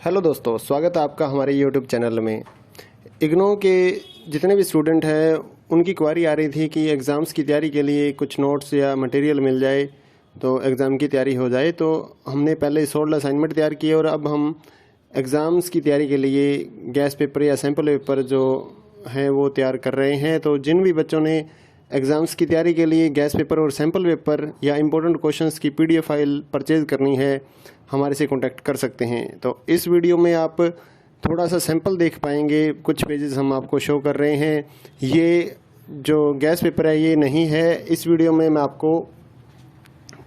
Hello दोस्तों, स्वागत है आपका हमारे यूट्यूब चैनल में। इग्नो के जितने भी स्टूडेंट हैं उनकी क्वारी आ रही थी कि एग्ज़ाम्स की तैयारी के लिए कुछ नोट्स या मटेरियल मिल जाए तो एग्ज़ाम की तैयारी हो जाए। तो हमने पहले सोल्ड असाइनमेंट तैयार किए और अब हम एग्ज़ाम्स की तैयारी के लिए गैस पेपर या सैम्पल पेपर जो हैं वो तैयार कर रहे हैं। तो जिन भी बच्चों ने एग्ज़ाम्स की तैयारी के लिए गैस पेपर और सैम्पल पेपर या इम्पोर्टेंट क्वेश्चंस की PDF फाइल परचेज़ करनी है, हमारे से कांटेक्ट कर सकते हैं। तो इस वीडियो में आप थोड़ा सा सैंपल देख पाएंगे, कुछ पेजेस हम आपको शो कर रहे हैं। ये जो गैस पेपर है ये नहीं है। इस वीडियो में मैं आपको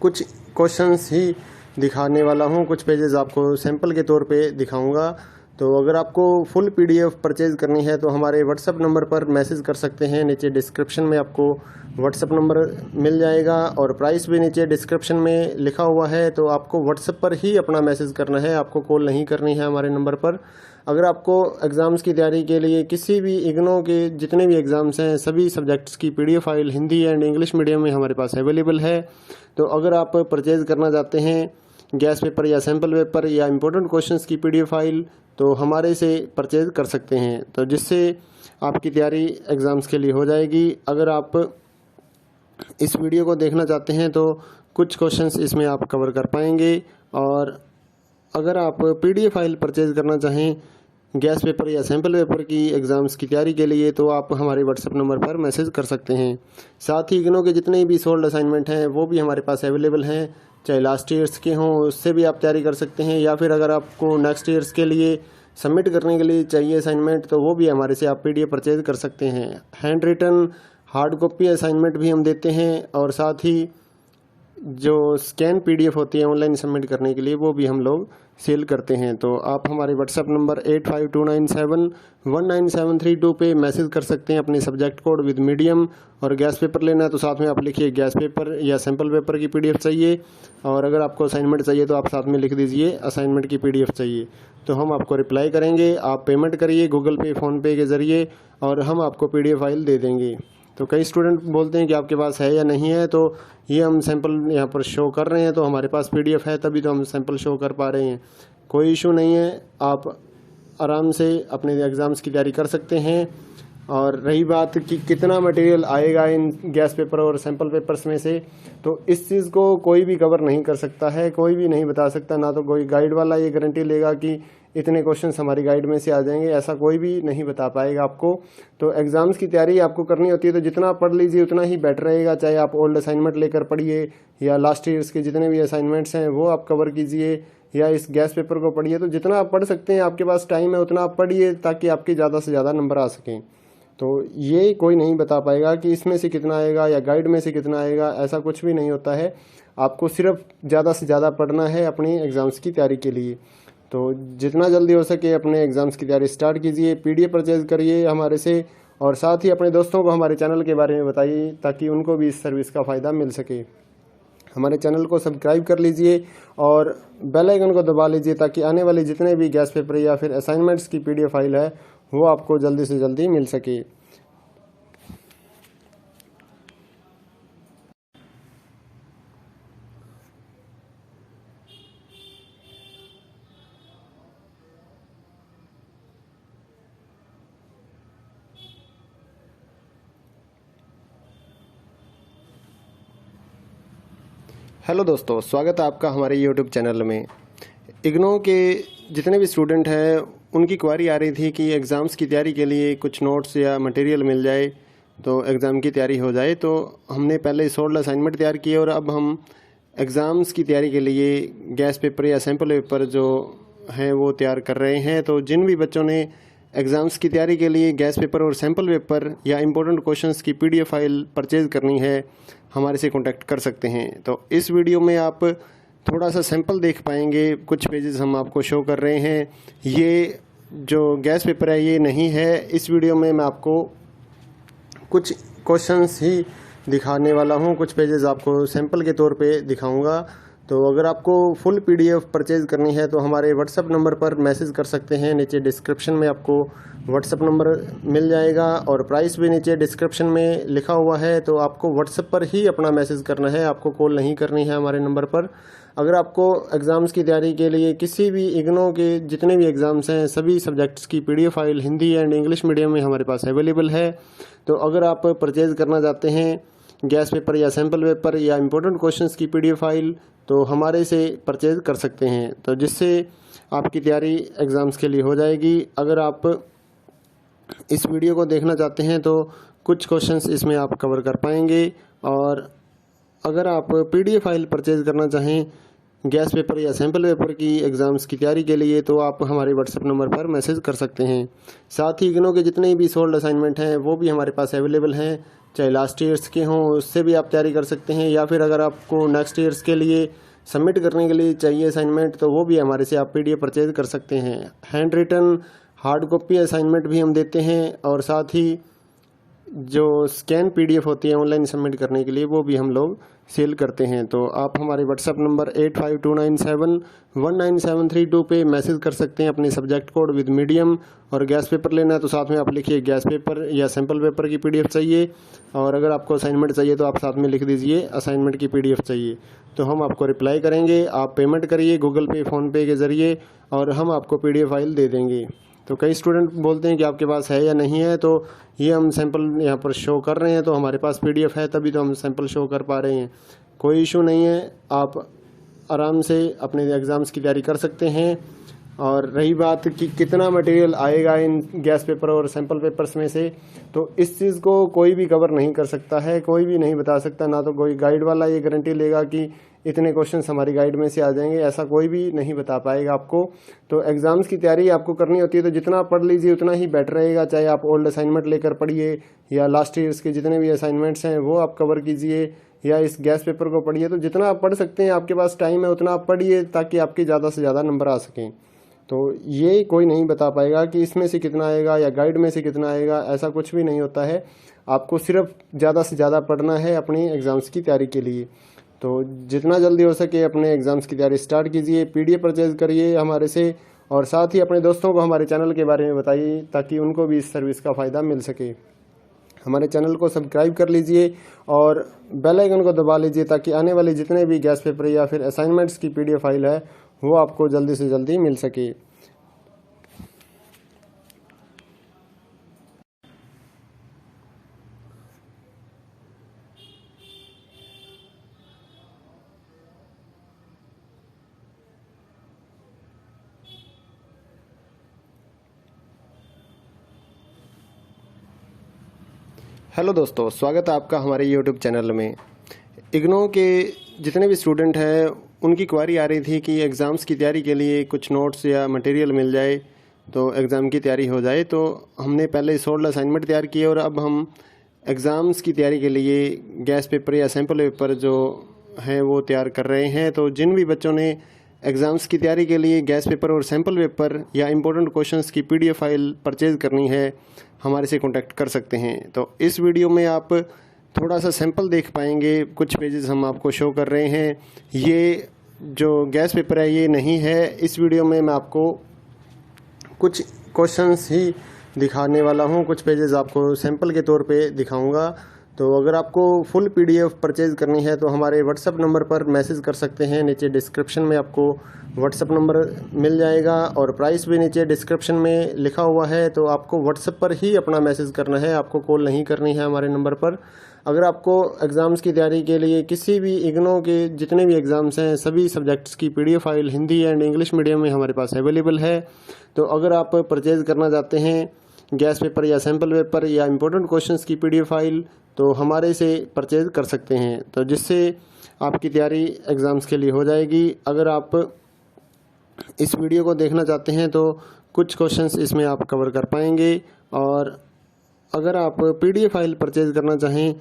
कुछ क्वेश्चंस ही दिखाने वाला हूँ, कुछ पेजेस आपको सैंपल के तौर पे दिखाऊंगा। तो अगर आपको फुल PDF परचेज़ करनी है तो हमारे व्हाट्सअप नंबर पर मैसेज कर सकते हैं। नीचे डिस्क्रिप्शन में आपको व्हाट्सअप नंबर मिल जाएगा और प्राइस भी नीचे डिस्क्रिप्शन में लिखा हुआ है। तो आपको व्हाट्सअप पर ही अपना मैसेज करना है, आपको कॉल नहीं करनी है हमारे नंबर पर। अगर आपको एग्ज़ाम्स की तैयारी के लिए किसी भी इग्नो के जितने भी एग्ज़ाम्स हैं सभी सब्जेक्ट्स की PDF file Hindi and English medium में हमारे पास अवेलेबल है। तो अगर आप परचेज़ करना चाहते हैं गैस पेपर या सैम्पल पेपर या इम्पोर्टेंट क्वेश्चंस की PDF फाइल तो हमारे से परचेज़ कर सकते हैं, तो जिससे आपकी तैयारी एग्ज़ाम्स के लिए हो जाएगी। अगर आप इस वीडियो को देखना चाहते हैं तो कुछ क्वेश्चंस इसमें आप कवर कर पाएंगे। और अगर आप PDF फाइल परचेज़ करना चाहें गैस पेपर या सैम्पल पेपर की एग्ज़ाम्स की तैयारी के लिए तो आप हमारे व्हाट्सएप नंबर पर मैसेज कर सकते हैं। साथ ही इग्नो के जितने भी सोल्ड असाइनमेंट हैं वो भी हमारे पास अवेलेबल हैं, चाहे लास्ट ईयर्स के हों उससे भी आप तैयारी कर सकते हैं, या फिर अगर आपको नेक्स्ट ईयर्स के लिए सबमिट करने के लिए चाहिए असाइनमेंट तो वो भी हमारे से आप PDF परचेज़ कर सकते हैं। Hand written hard copy assignment भी हम देते हैं और साथ ही जो स्कैन PDF होती है ऑनलाइन सबमिट करने के लिए वो भी हम लोग सेल करते हैं। तो आप हमारे व्हाट्सएप नंबर 8529719732 पे मैसेज कर सकते हैं अपने सब्जेक्ट कोड विद मीडियम। और गैस पेपर लेना है तो साथ में आप लिखिए गैस पेपर या सैम्पल पेपर की PDF चाहिए, और अगर आपको असाइनमेंट चाहिए तो आप साथ में लिख दीजिए असाइनमेंट की PDF चाहिए, तो हम आपको रिप्लाई करेंगे। आप पेमेंट करिए गूगल पे फ़ोनपे के ज़रिए और हम आपको PDF फाइल दे देंगे। तो कई स्टूडेंट बोलते हैं कि आपके पास है या नहीं है, तो ये हम सैंपल यहाँ पर शो कर रहे हैं, तो हमारे पास PDF है तभी तो हम सैंपल शो कर पा रहे हैं। कोई इशू नहीं है, आप आराम से अपने एग्ज़ाम्स की तैयारी कर सकते हैं। और रही बात कि कितना मटेरियल आएगा इन गैस पेपर और सैंपल पेपर्स में से, तो इस चीज़ को कोई भी कवर नहीं कर सकता है, कोई भी नहीं बता सकता। ना तो कोई गाइड वाला ये गारंटी लेगा कि इतने क्वेश्चंस हमारी गाइड में से आ जाएंगे, ऐसा कोई भी नहीं बता पाएगा आपको। तो एग्ज़ाम्स की तैयारी आपको करनी होती है तो जितना पढ़ लीजिए उतना ही बेटर रहेगा। चाहे आप ओल्ड असाइनमेंट लेकर पढ़िए या लास्ट ईयर्स के जितने भी असाइनमेंट्स हैं वो आप कवर कीजिए, या इस गैस पेपर को पढ़िए। तो जितना आप पढ़ सकते हैं, आपके पास टाइम है उतना आप पढ़िए ताकि आपके ज़्यादा से ज़्यादा नंबर आ सकें। तो ये कोई नहीं बता पाएगा कि इसमें से कितना आएगा या गाइड में से कितना आएगा, ऐसा कुछ भी नहीं होता है। आपको सिर्फ ज़्यादा से ज़्यादा पढ़ना है अपनी एग्ज़ाम्स की तैयारी के लिए। तो जितना जल्दी हो सके अपने एग्ज़ाम्स की तैयारी स्टार्ट कीजिए, PDF परचेज़ करिए हमारे से, और साथ ही अपने दोस्तों को हमारे चैनल के बारे में बताइए ताकि उनको भी इस सर्विस का फ़ायदा मिल सके। हमारे चैनल को सब्सक्राइब कर लीजिए और बेल आइकन को दबा लीजिए ताकि आने वाले जितने भी गैस पेपर या फिर असाइनमेंट्स की PDF फाइल है वो आपको जल्दी से जल्दी मिल सके। हेलो दोस्तों, स्वागत है आपका हमारे यूट्यूब चैनल में। इग्नो के जितने भी स्टूडेंट हैं उनकी क्वारी आ रही थी कि एग्ज़ाम्स की तैयारी के लिए कुछ नोट्स या मटेरियल मिल जाए तो एग्ज़ाम की तैयारी हो जाए। तो हमने पहले सोल्ड असाइनमेंट तैयार किए और अब हम एग्ज़ाम्स की तैयारी के लिए गैस पेपर या सैम्पल पेपर जो हैं वो तैयार कर रहे हैं। तो जिन भी बच्चों ने एग्ज़ाम्स की तैयारी के लिए गैस पेपर और सैम्पल पेपर या इम्पोर्टेंट क्वेश्चंस की PDF फाइल परचेज़ करनी है, हमारे से कांटेक्ट कर सकते हैं। तो इस वीडियो में आप थोड़ा सा सैंपल देख पाएंगे, कुछ पेजेस हम आपको शो कर रहे हैं। ये जो गैस पेपर है ये नहीं है। इस वीडियो में मैं आपको कुछ क्वेश्चंस ही दिखाने वाला हूँ, कुछ पेजेस आपको सैंपल के तौर पे दिखाऊंगा। तो अगर आपको फुल PDF परचेज़ करनी है तो हमारे व्हाट्सअप नंबर पर मैसेज कर सकते हैं। नीचे डिस्क्रिप्शन में आपको व्हाट्सअप नंबर मिल जाएगा और प्राइस भी नीचे डिस्क्रिप्शन में लिखा हुआ है। तो आपको व्हाट्सअप पर ही अपना मैसेज करना है, आपको कॉल नहीं करनी है हमारे नंबर पर। अगर आपको एग्ज़ाम्स की तैयारी के लिए किसी भी इग्नो के जितने भी एग्ज़ाम्स हैं सभी सब्जेक्ट्स की PDF file Hindi and English medium में हमारे पास अवेलेबल है। तो अगर आप परचेज़ करना चाहते हैं गैस पेपर या सैम्पल पेपर या इम्पोर्टेंट क्वेश्चंस की PDF फाइल तो हमारे से परचेज़ कर सकते हैं, तो जिससे आपकी तैयारी एग्ज़ाम्स के लिए हो जाएगी। अगर आप इस वीडियो को देखना चाहते हैं तो कुछ क्वेश्चंस इसमें आप कवर कर पाएंगे। और अगर आप PDF फाइल परचेज़ करना चाहें गैस पेपर या सैम्पल पेपर की एग्ज़ाम्स की तैयारी के लिए तो आप हमारे व्हाट्सएप नंबर पर मैसेज कर सकते हैं। साथ ही इग्नो के जितने भी सोल्ड असाइनमेंट हैं वो भी हमारे पास अवेलेबल हैं, चाहे लास्ट ईयर्स के हों उससे भी आप तैयारी कर सकते हैं, या फिर अगर आपको नेक्स्ट ईयर्स के लिए सबमिट करने के लिए चाहिए असाइनमेंट तो वो भी हमारे से आप PDF परचेज़ कर सकते हैं। Hand written hard copy assignment भी हम देते हैं और साथ ही जो स्कैन PDF होती है ऑनलाइन सबमिट करने के लिए वो भी हम लोग सेल करते हैं। तो आप हमारे व्हाट्सएप नंबर 8529719732 पे मैसेज कर सकते हैं अपने सब्जेक्ट कोड विद मीडियम। और गैस पेपर लेना है तो साथ में आप लिखिए गैस पेपर या सैम्पल पेपर की PDF चाहिए, और अगर आपको असाइनमेंट चाहिए तो आप साथ में लिख दीजिए असाइनमेंट की PDF चाहिए, तो हम आपको रिप्लाई करेंगे। आप पेमेंट करिए गूगल पे फ़ोनपे के ज़रिए और हम आपको PDF फाइल दे देंगे। तो कई स्टूडेंट बोलते हैं कि आपके पास है या नहीं है, तो ये हम सैंपल यहाँ पर शो कर रहे हैं, तो हमारे पास PDF है तभी तो हम सैंपल शो कर पा रहे हैं। कोई इशू नहीं है, आप आराम से अपने एग्ज़ाम्स की तैयारी कर सकते हैं। और रही बात कि कितना मटेरियल आएगा इन गैस पेपर और सैंपल पेपर्स में से, तो इस चीज़ को कोई भी कवर नहीं कर सकता है, कोई भी नहीं बता सकता। ना तो कोई गाइड वाला ये गारंटी लेगा कि इतने क्वेश्चंस हमारी गाइड में से आ जाएंगे, ऐसा कोई भी नहीं बता पाएगा आपको। तो एग्ज़ाम्स की तैयारी आपको करनी होती है तो जितना पढ़ लीजिए उतना ही बेटर रहेगा, चाहे आप ओल्ड असाइनमेंट लेकर पढ़िए या लास्ट ईयर्स के जितने भी असाइनमेंट्स हैं वो आप कवर कीजिए, या इस गैस पेपर को पढ़िए। तो जितना आप पढ़ सकते हैं, आपके पास टाइम है उतना आप पढ़िए ताकि आपके ज़्यादा से ज़्यादा नंबर आ सकें। तो ये कोई नहीं बता पाएगा कि इसमें से कितना आएगा या गाइड में से कितना आएगा, ऐसा कुछ भी नहीं होता है। आपको सिर्फ ज़्यादा से ज़्यादा पढ़ना है अपनी एग्ज़ाम्स की तैयारी के लिए। तो जितना जल्दी हो सके अपने एग्ज़ाम्स की तैयारी स्टार्ट कीजिए, PDF परचेज़ करिए हमारे से, और साथ ही अपने दोस्तों को हमारे चैनल के बारे में बताइए ताकि उनको भी इस सर्विस का फ़ायदा मिल सके। हमारे चैनल को सब्सक्राइब कर लीजिए और बेल आइकन को दबा लीजिए ताकि आने वाले जितने भी गैस पेपर या फिर असाइनमेंट्स की PDF फाइल है वो आपको जल्दी से जल्दी मिल सके। हेलो दोस्तों, स्वागत है आपका हमारे YouTube चैनल में। इग्नो के जितने भी स्टूडेंट हैं उनकी क्वारी आ रही थी कि एग्ज़ाम्स की तैयारी के लिए कुछ नोट्स या मटेरियल मिल जाए तो एग्ज़ाम की तैयारी हो जाए। तो हमने पहले सोल्ड असाइनमेंट तैयार किए और अब हम एग्ज़ाम्स की तैयारी के लिए गैस पेपर या सैम्पल पेपर जो हैं वो तैयार कर रहे हैं। तो जिन भी बच्चों ने एग्ज़ाम्स की तैयारी के लिए गैस पेपर और सैम्पल पेपर या इम्पोर्टेंट क्वेश्चंस की PDF फाइल परचेज़ करनी है हमारे से कांटेक्ट कर सकते हैं। तो इस वीडियो में आप थोड़ा सा सैंपल देख पाएंगे, कुछ पेजेस हम आपको शो कर रहे हैं। ये जो गैस पेपर है ये नहीं है, इस वीडियो में मैं आपको कुछ क्वेश्चंस ही दिखाने वाला हूँ, कुछ पेजेस आपको सैंपल के तौर पे दिखाऊंगा। तो अगर आपको फुल PDF परचेज़ करनी है तो हमारे व्हाट्सएप नंबर पर मैसेज कर सकते हैं। नीचे डिस्क्रिप्शन में आपको व्हाट्सएप नंबर मिल जाएगा और प्राइस भी नीचे डिस्क्रिप्शन में लिखा हुआ है। तो आपको व्हाट्सएप पर ही अपना मैसेज करना है, आपको कॉल नहीं करनी है हमारे नंबर पर। अगर आपको एग्ज़ाम्स की तैयारी के लिए किसी भी इग्नो के जितने भी एग्ज़ाम्स हैं सभी सब्जेक्ट्स की PDF file Hindi and English medium में हमारे पास अवेलेबल है। तो अगर आप परचेज़ करना चाहते हैं गैस पेपर या सैम्पल पेपर या इम्पोर्टेंट क्वेश्चंस की PDF फाइल तो हमारे से परचेज़ कर सकते हैं, तो जिससे आपकी तैयारी एग्ज़ाम्स के लिए हो जाएगी। अगर आप इस वीडियो को देखना चाहते हैं तो कुछ क्वेश्चंस इसमें आप कवर कर पाएंगे। और अगर आप PDF फाइल परचेज़ करना चाहें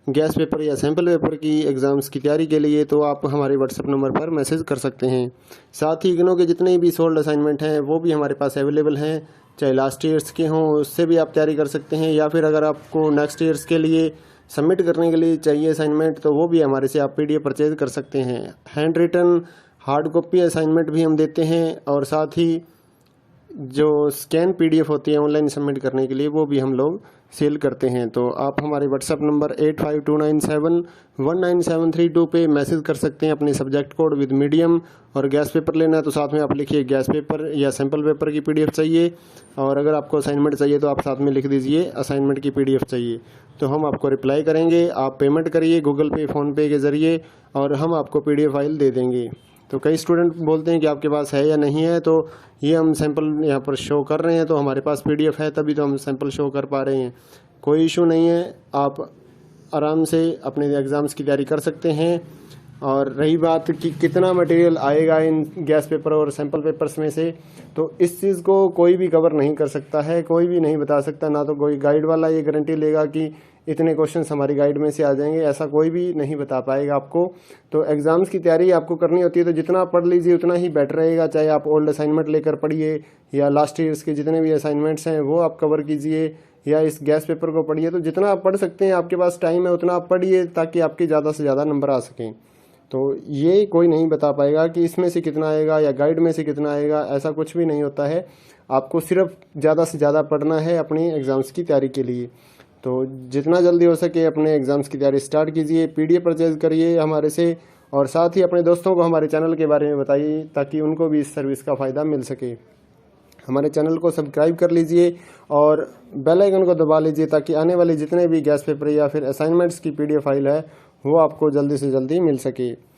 गैस पेपर या सैम्पल पेपर की एग्ज़ाम्स की तैयारी के लिए तो आप हमारे व्हाट्सएप नंबर पर मैसेज कर सकते हैं। साथ ही इग्नो के जितने भी सोल्ड असाइनमेंट हैं वो भी हमारे पास अवेलेबल हैं, चाहे लास्ट ईयर्स के हों उससे भी आप तैयारी कर सकते हैं, या फिर अगर आपको नेक्स्ट ईयर्स के लिए सबमिट करने के लिए चाहिए असाइनमेंट, तो वो भी हमारे से आप PDF परचेज कर सकते हैं। Hand written hard copy assignment भी हम देते हैं, और साथ ही जो स्कैन PDF होती है ऑनलाइन सबमिट करने के लिए, वो भी हम लोग सेल करते हैं। तो आप हमारे व्हाट्सएप नंबर 8529719732 पे मैसेज कर सकते हैं अपने सब्जेक्ट कोड विद मीडियम, और गैस पेपर लेना है तो साथ में आप लिखिए गैस पेपर या सैम्पल पेपर की PDF चाहिए, और अगर आपको असाइनमेंट चाहिए तो आप साथ में लिख दीजिए असाइनमेंट की PDF चाहिए, तो हम आपको रिप्लाई करेंगे। आप पेमेंट करिए गूगल पे, फ़ोनपे के ज़रिए, और हम आपको PDF फाइल दे देंगे। तो कई स्टूडेंट बोलते हैं कि आपके पास है या नहीं है, तो ये हम सैंपल यहाँ पर शो कर रहे हैं, तो हमारे पास PDF है तभी तो हम सैंपल शो कर पा रहे हैं। कोई इशू नहीं है, आप आराम से अपने एग्ज़ाम्स की तैयारी कर सकते हैं। और रही बात कि कितना मटेरियल आएगा इन गैस पेपर और सैंपल पेपर्स में से, तो इस चीज़ को कोई भी कवर नहीं कर सकता है, कोई भी नहीं बता सकता। ना तो कोई गाइड वाला ये गारंटी लेगा कि इतने क्वेश्चंस हमारी गाइड में से आ जाएंगे, ऐसा कोई भी नहीं बता पाएगा आपको। तो एग्ज़ाम्स की तैयारी आपको करनी होती है, तो जितना पढ़ लीजिए उतना ही बेटर रहेगा। चाहे आप ओल्ड असाइनमेंट लेकर पढ़िए, या लास्ट ईयर्स के जितने भी असाइनमेंट्स हैं वो आप कवर कीजिए, या इस गैस पेपर को पढ़िए। तो जितना आप पढ़ सकते हैं, आपके पास टाइम है उतना आप पढ़िए, ताकि आपके ज़्यादा से ज़्यादा नंबर आ सकें। तो ये कोई नहीं बता पाएगा कि इसमें से कितना आएगा या गाइड में से कितना आएगा, ऐसा कुछ भी नहीं होता है। आपको सिर्फ ज़्यादा से ज़्यादा पढ़ना है अपनी एग्ज़ाम्स की तैयारी के लिए। तो जितना जल्दी हो सके अपने एग्ज़ाम्स की तैयारी स्टार्ट कीजिए, PDF परचेज़ करिए हमारे से, और साथ ही अपने दोस्तों को हमारे चैनल के बारे में बताइए, ताकि उनको भी इस सर्विस का फ़ायदा मिल सके। हमारे चैनल को सब्सक्राइब कर लीजिए और बेल आइकन को दबा लीजिए, ताकि आने वाले जितने भी गैस पेपर या फिर असाइनमेंट्स की PDF फाइल है वो आपको जल्दी से जल्दी मिल सके।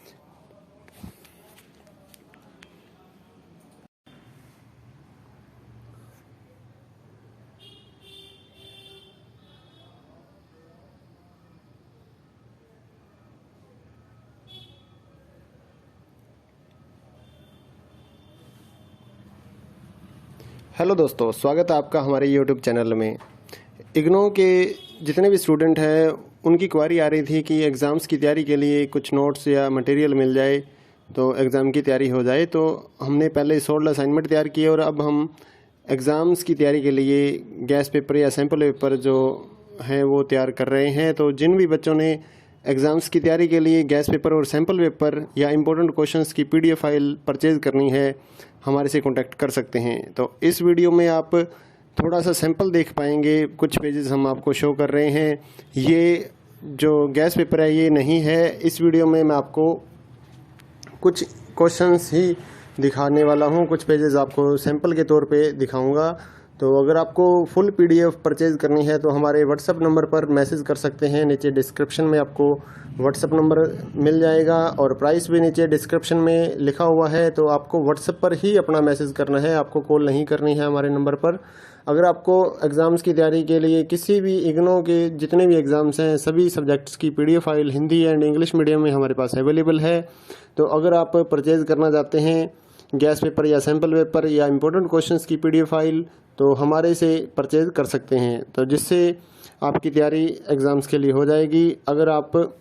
हेलो दोस्तों, स्वागत है आपका हमारे YouTube चैनल में। इग्नो के जितने भी स्टूडेंट हैं उनकी क्वारी आ रही थी कि एग्ज़ाम्स की तैयारी के लिए कुछ नोट्स या मटेरियल मिल जाए तो एग्ज़ाम की तैयारी हो जाए। तो हमने पहले 16 असाइनमेंट तैयार किए, और अब हम एग्ज़ाम्स की तैयारी के लिए गैस पेपर या सैम्पल पेपर जो हैं वो तैयार कर रहे हैं। तो जिन भी बच्चों ने एग्ज़ाम्स की तैयारी के लिए गैस पेपर और सैम्पल पेपर या इम्पोर्टेंट क्वेश्चंस की PDF फाइल परचेज़ करनी है, हमारे से कांटेक्ट कर सकते हैं। तो इस वीडियो में आप थोड़ा सा सैंपल देख पाएंगे, कुछ पेजेस हम आपको शो कर रहे हैं। ये जो गैस पेपर है ये नहीं है, इस वीडियो में मैं आपको कुछ क्वेश्चंस ही दिखाने वाला हूँ, कुछ पेजेस आपको सैंपल के तौर पे दिखाऊंगा। तो अगर आपको फुल PDF परचेज़ करनी है तो हमारे व्हाट्सएप नंबर पर मैसेज कर सकते हैं। नीचे डिस्क्रिप्शन में आपको व्हाट्सएप नंबर मिल जाएगा, और प्राइस भी नीचे डिस्क्रिप्शन में लिखा हुआ है। तो आपको व्हाट्सएप पर ही अपना मैसेज करना है, आपको कॉल नहीं करनी है हमारे नंबर पर। अगर आपको एग्ज़ाम्स की तैयारी के लिए किसी भी इग्नो के जितने भी एग्ज़ाम्स हैं सभी सब्जेक्ट्स की PDF file Hindi and English medium में हमारे पास अवेलेबल है। तो अगर आप परचेज़ करना चाहते हैं गैस पेपर या सैम्पल पेपर या इम्पोर्टेंट क्वेश्चंस की PDF फाइल, तो हमारे से परचेज़ कर सकते हैं, तो जिससे आपकी तैयारी एग्ज़ाम्स के लिए हो जाएगी। अगर आप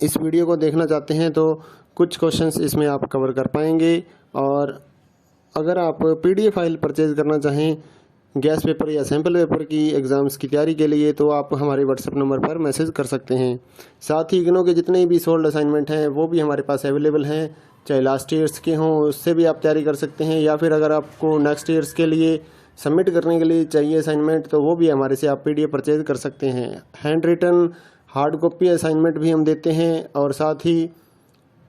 इस वीडियो को देखना चाहते हैं तो कुछ क्वेश्चंस इसमें आप कवर कर पाएंगे, और अगर आप PDF फाइल परचेज़ करना चाहें गैस पेपर या सैम्पल पेपर की एग्ज़ाम्स की तैयारी के लिए, तो आप हमारे व्हाट्सएप नंबर पर मैसेज कर सकते हैं। साथ ही इग्नो के जितने भी सोल्ड असाइनमेंट हैं वो भी हमारे पास अवेलेबल हैं, चाहे लास्ट ईयर्स के हों उससे भी आप तैयारी कर सकते हैं, या फिर अगर आपको नेक्स्ट ईयर्स के लिए सबमिट करने के लिए चाहिए असाइनमेंट, तो वो भी हमारे से आप PDF परचेज़ कर सकते हैं। Hand written hard copy assignment भी हम देते हैं, और साथ ही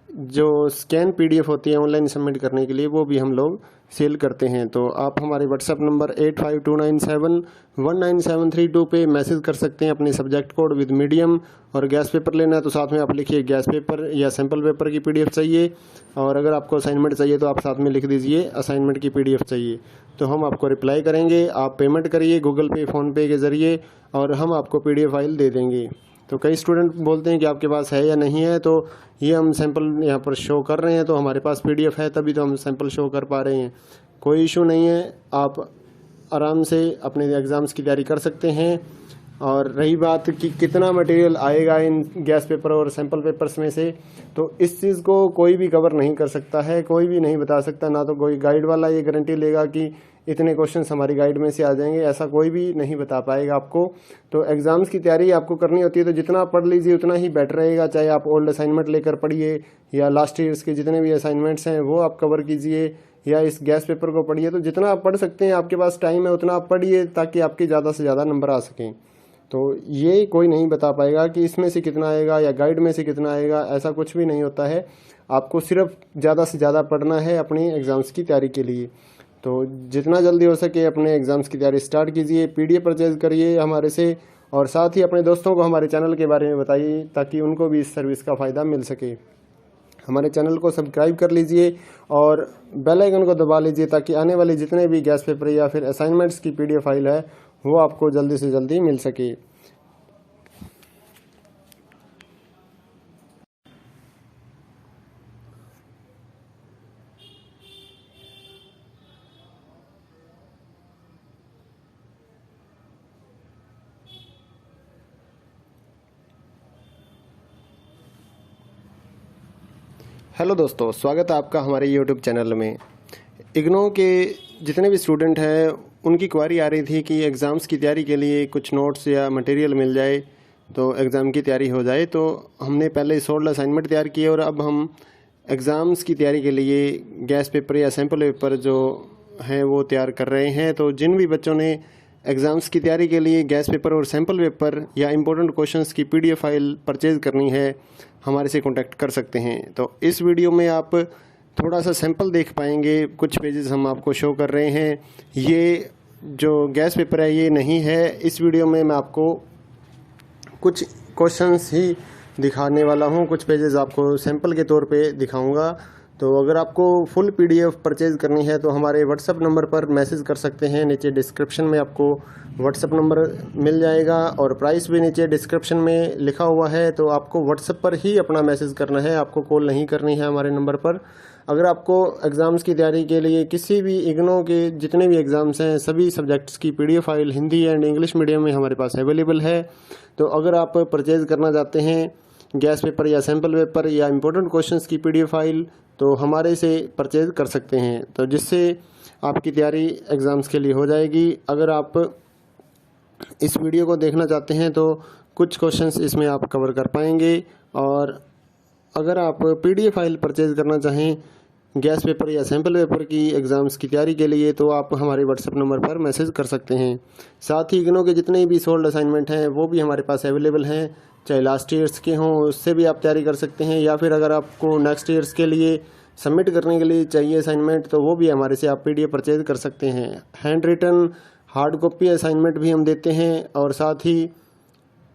जो स्कैन PDF होती है ऑनलाइन सबमिट करने के लिए वो भी हम लोग सेल करते हैं। तो आप हमारे व्हाट्सएप नंबर 8529719732 पे मैसेज कर सकते हैं अपने सब्जेक्ट कोड विद मीडियम, और गैस पेपर लेना है तो साथ में आप लिखिए गैस पेपर या सैम्पल पेपर की PDF चाहिए, और अगर आपको असाइनमेंट चाहिए तो आप साथ में लिख दीजिए असाइनमेंट की PDF चाहिए, तो हम आपको रिप्लाई करेंगे। आप पेमेंट करिए गूगल पे, फ़ोनपे के ज़रिए, और हम आपको PDF फाइल दे देंगे। तो कई स्टूडेंट बोलते हैं कि आपके पास है या नहीं है, तो ये हम सैंपल यहाँ पर शो कर रहे हैं, तो हमारे पास PDF है तभी तो हम सैंपल शो कर पा रहे हैं। कोई इशू नहीं है, आप आराम से अपने एग्ज़ाम्स की तैयारी कर सकते हैं। और रही बात कि कितना मटेरियल आएगा इन गैस पेपर और सैंपल पेपर्स में से, तो इस चीज़ को कोई भी कवर नहीं कर सकता है, कोई भी नहीं बता सकता। ना तो कोई गाइड वाला ये गारंटी लेगा कि इतने क्वेश्चंस हमारी गाइड में से आ जाएंगे, ऐसा कोई भी नहीं बता पाएगा आपको। तो एग्ज़ाम्स की तैयारी आपको करनी होती है तो जितना आप पढ़ लीजिए उतना ही बेटर रहेगा। चाहे आप ओल्ड असाइनमेंट लेकर पढ़िए या लास्ट ईयर्स के जितने भी असाइनमेंट्स हैं वो आप कवर कीजिए या इस गैस पेपर को पढ़िए। तो जितना आप पढ़ सकते हैं, आपके पास टाइम है उतना आप पढ़िए ताकि आपके ज़्यादा से ज़्यादा नंबर आ सकें। तो ये कोई नहीं बता पाएगा कि इसमें से कितना आएगा या गाइड में से कितना आएगा, ऐसा कुछ भी नहीं होता है। आपको सिर्फ ज़्यादा से ज़्यादा पढ़ना है अपनी एग्ज़ाम्स की तैयारी के लिए। तो जितना जल्दी हो सके अपने एग्ज़ाम्स की तैयारी स्टार्ट कीजिए, पीडीएफ परचेज़ करिए हमारे से, और साथ ही अपने दोस्तों को हमारे चैनल के बारे में बताइए ताकि उनको भी इस सर्विस का फ़ायदा मिल सके। हमारे चैनल को सब्सक्राइब कर लीजिए और बेल आइकन को दबा लीजिए ताकि आने वाले जितने भी गैस पेपर या फिर असाइनमेंट्स की पीडीएफ फाइल है वो आपको जल्दी से जल्दी मिल सके। हेलो दोस्तों, स्वागत है आपका हमारे यूट्यूब चैनल में। इग्नो के जितने भी स्टूडेंट हैं उनकी क्वारी आ रही थी कि एग्ज़ाम्स की तैयारी के लिए कुछ नोट्स या मटेरियल मिल जाए तो एग्ज़ाम की तैयारी हो जाए। तो हमने पहले 16 असाइनमेंट तैयार किए और अब हम एग्ज़ाम्स की तैयारी के लिए गैस पेपर या सैम्पल पेपर जो हैं वो तैयार कर रहे हैं। तो जिन भी बच्चों ने एग्ज़ाम्स की तैयारी के लिए गैस पेपर और सैम्पल पेपर या इम्पोर्टेंट क्वेश्चंस की पीडीएफ फाइल परचेज़ करनी है, हमारे से कांटेक्ट कर सकते हैं। तो इस वीडियो में आप थोड़ा सा सैंपल देख पाएंगे, कुछ पेजेस हम आपको शो कर रहे हैं। ये जो गैस पेपर है ये नहीं है। इस वीडियो में मैं आपको कुछ क्वेश्चंस ही दिखाने वाला हूँ, कुछ पेजेस आपको सैंपल के तौर पे दिखाऊंगा। तो अगर आपको फुल पीडीएफ परचेज़ करनी है तो हमारे व्हाट्सअप नंबर पर मैसेज कर सकते हैं। नीचे डिस्क्रिप्शन में आपको व्हाट्सअप नंबर मिल जाएगा और प्राइस भी नीचे डिस्क्रिप्शन में लिखा हुआ है। तो आपको व्हाट्सअप पर ही अपना मैसेज करना है, आपको कॉल नहीं करनी है हमारे नंबर पर। अगर आपको एग्ज़ाम्स की तैयारी के लिए किसी भी इग्नो के जितने भी एग्ज़ाम्स हैं सभी सब्जेक्ट्स की PDF file Hindi and English medium में हमारे पास अवेलेबल है। तो अगर आप परचेज़ करना चाहते हैं गैस पेपर या सैम्पल पेपर या इम्पोर्टेंट क्वेश्चंस की पीडीएफ फाइल तो हमारे से परचेज़ कर सकते हैं, तो जिससे आपकी तैयारी एग्ज़ाम्स के लिए हो जाएगी। अगर आप इस वीडियो को देखना चाहते हैं तो कुछ क्वेश्चंस इसमें आप कवर कर पाएंगे। और अगर आप पीडीएफ फाइल परचेज़ करना चाहें गैस पेपर या सैम्पल पेपर की एग्ज़ाम्स की तैयारी के लिए तो आप हमारे व्हाट्सएप नंबर पर मैसेज कर सकते हैं। साथ ही इग्नो के जितने भी सोल्ड असाइनमेंट हैं वो भी हमारे पास अवेलेबल हैं, चाहे लास्ट ईयर्स के हों उससे भी आप तैयारी कर सकते हैं, या फिर अगर आपको नेक्स्ट ईयर्स के लिए सबमिट करने के लिए चाहिए असाइनमेंट तो वो भी हमारे से आप पीडीएफ परचेज कर सकते हैं। Hand written hard copy assignment भी हम देते हैं और साथ ही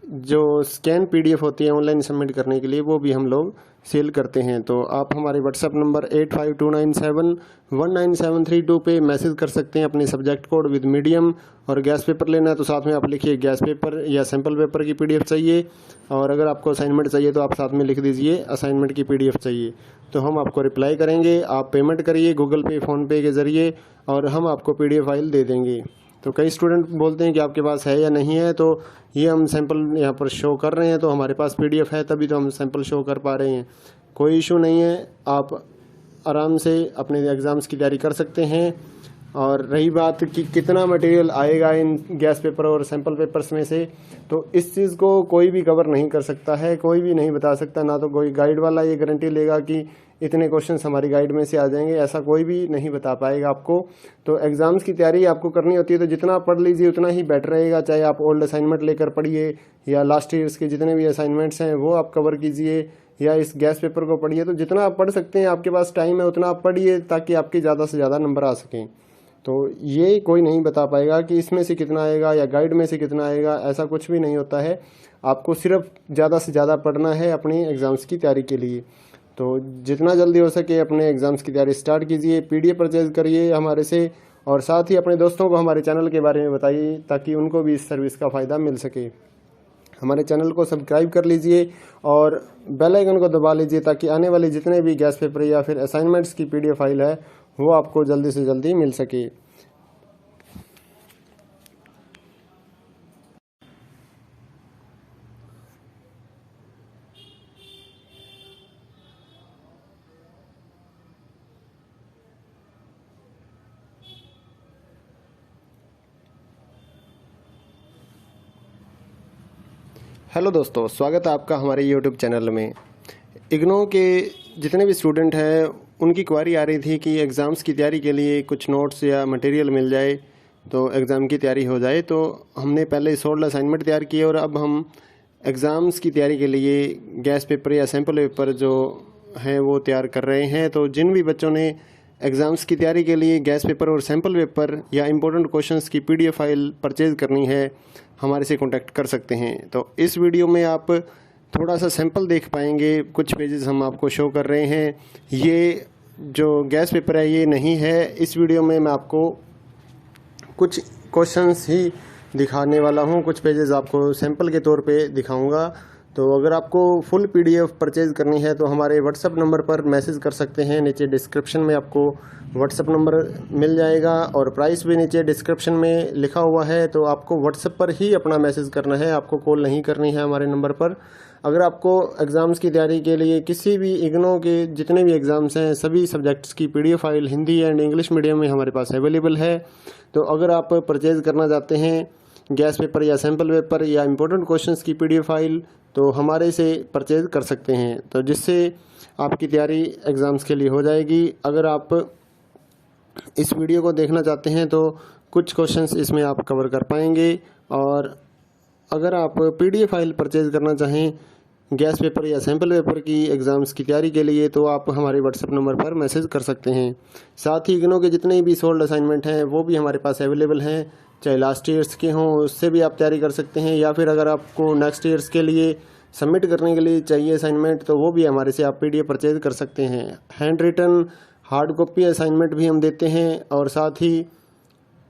जो स्कैन पीडीएफ होती है ऑनलाइन सबमिट करने के लिए वो भी हम लोग सेल करते हैं। तो आप हमारे व्हाट्सएप नंबर 8529719732 पे मैसेज कर सकते हैं अपने सब्जेक्ट कोड विद मीडियम। और गैस पेपर लेना है तो साथ में आप लिखिए गैस पेपर या सैम्पल पेपर की पीडीएफ चाहिए, और अगर आपको असाइनमेंट चाहिए तो आप साथ में लिख दीजिए असाइनमेंट की पीडीएफ चाहिए, तो हम आपको रिप्लाई करेंगे। आप पेमेंट करिए गूगल पे फ़ोनपे के ज़रिए और हम आपको पीडीएफ फाइल दे देंगे। तो कई स्टूडेंट बोलते हैं कि आपके पास है या नहीं है, तो ये हम सैंपल यहाँ पर शो कर रहे हैं, तो हमारे पास पीडीएफ है तभी तो हम सैंपल शो कर पा रहे हैं। कोई इशू नहीं है, आप आराम से अपने एग्ज़ाम्स की तैयारी कर सकते हैं। और रही बात कि कितना मटेरियल आएगा इन गैस पेपर और सैंपल पेपर्स में से, तो इस चीज़ को कोई भी कवर नहीं कर सकता है, कोई भी नहीं बता सकता। ना तो कोई गाइड वाला ये गारंटी लेगा कि इतने क्वेश्चंस हमारी गाइड में से आ जाएंगे, ऐसा कोई भी नहीं बता पाएगा आपको। तो एग्ज़ाम्स की तैयारी आपको करनी होती है तो जितना आप पढ़ लीजिए उतना ही बेटर रहेगा। चाहे आप ओल्ड असाइनमेंट लेकर पढ़िए या लास्ट ईयर्स के जितने भी असाइनमेंट्स हैं वो आप कवर कीजिए या इस गैस पेपर को पढ़िए। तो जितना आप पढ़ सकते हैं, आपके पास टाइम है उतना आप पढ़िए ताकि आपके ज़्यादा से ज़्यादा नंबर आ सकें। तो ये कोई नहीं बता पाएगा कि इसमें से कितना आएगा या गाइड में से कितना आएगा, ऐसा कुछ भी नहीं होता है। आपको सिर्फ ज़्यादा से ज़्यादा पढ़ना है अपनी एग्ज़ाम्स की तैयारी के लिए। तो जितना जल्दी हो सके अपने एग्ज़ाम्स की तैयारी स्टार्ट कीजिए, पीडीएफ परचेज़ करिए हमारे से, और साथ ही अपने दोस्तों को हमारे चैनल के बारे में बताइए ताकि उनको भी इस सर्विस का फ़ायदा मिल सके। हमारे चैनल को सब्सक्राइब कर लीजिए और बेल आइकन को दबा लीजिए ताकि आने वाले जितने भी गैस पेपर या फिर असाइनमेंट्स की पीडीएफ फाइल है वो आपको जल्दी से जल्दी मिल सके। हेलो दोस्तों, स्वागत है आपका हमारे यूट्यूब चैनल में। इग्नो के जितने भी स्टूडेंट हैं उनकी क्वारी आ रही थी कि एग्ज़ाम्स की तैयारी के लिए कुछ नोट्स या मटेरियल मिल जाए तो एग्ज़ाम की तैयारी हो जाए। तो हमने पहले 16 असाइनमेंट तैयार किए और अब हम एग्ज़ाम्स की तैयारी के लिए गैस पेपर या सैम्पल पेपर जो हैं वो तैयार कर रहे हैं। तो जिन भी बच्चों ने एग्ज़ाम्स की तैयारी के लिए गैस पेपर और सैम्पल पेपर या इम्पोर्टेंट क्वेश्चंस की PDF फाइल परचेज़ करनी है, हमारे से कांटेक्ट कर सकते हैं। तो इस वीडियो में आप थोड़ा सा सैंपल देख पाएंगे, कुछ पेजेस हम आपको शो कर रहे हैं। ये जो गैस पेपर है ये नहीं है। इस वीडियो में मैं आपको कुछ क्वेश्चंस ही दिखाने वाला हूँ, कुछ पेजेस आपको सैंपल के तौर पे दिखाऊंगा। तो अगर आपको फुल PDF परचेज़ करनी है तो हमारे व्हाट्सएप नंबर पर मैसेज कर सकते हैं। नीचे डिस्क्रिप्शन में आपको व्हाट्सएप नंबर मिल जाएगा और प्राइस भी नीचे डिस्क्रिप्शन में लिखा हुआ है। तो आपको व्हाट्सएप पर ही अपना मैसेज करना है, आपको कॉल नहीं करनी है हमारे नंबर पर। अगर आपको एग्ज़ाम्स की तैयारी के लिए किसी भी इग्नो के जितने भी एग्ज़ाम्स हैं सभी सब्जेक्ट्स की PDF file Hindi and English medium में हमारे पास अवेलेबल है। तो अगर आप परचेज़ करना चाहते हैं गैस पेपर या सैम्पल पेपर या इम्पोर्टेंट क्वेश्चंस की PDF फाइल तो हमारे से परचेज़ कर सकते हैं, तो जिससे आपकी तैयारी एग्ज़ाम्स के लिए हो जाएगी। अगर आप इस वीडियो को देखना चाहते हैं तो कुछ क्वेश्चंस इसमें आप कवर कर पाएंगे। और अगर आप PDF फाइल परचेज़ करना चाहें गैस पेपर या सैम्पल पेपर की एग्ज़ाम्स की तैयारी के लिए तो आप हमारे व्हाट्सएप नंबर पर मैसेज कर सकते हैं। साथ ही इग्नो के जितने भी सोल्ड असाइनमेंट हैं वो भी हमारे पास अवेलेबल हैं, चाहे लास्ट ईयर्स के हों उससे भी आप तैयारी कर सकते हैं, या फिर अगर आपको नेक्स्ट ईयर्स के लिए सबमिट करने के लिए चाहिए असाइनमेंट तो वो भी हमारे से आप PDF परचेज़ कर सकते हैं। Hand written hard copy assignment भी हम देते हैं और साथ ही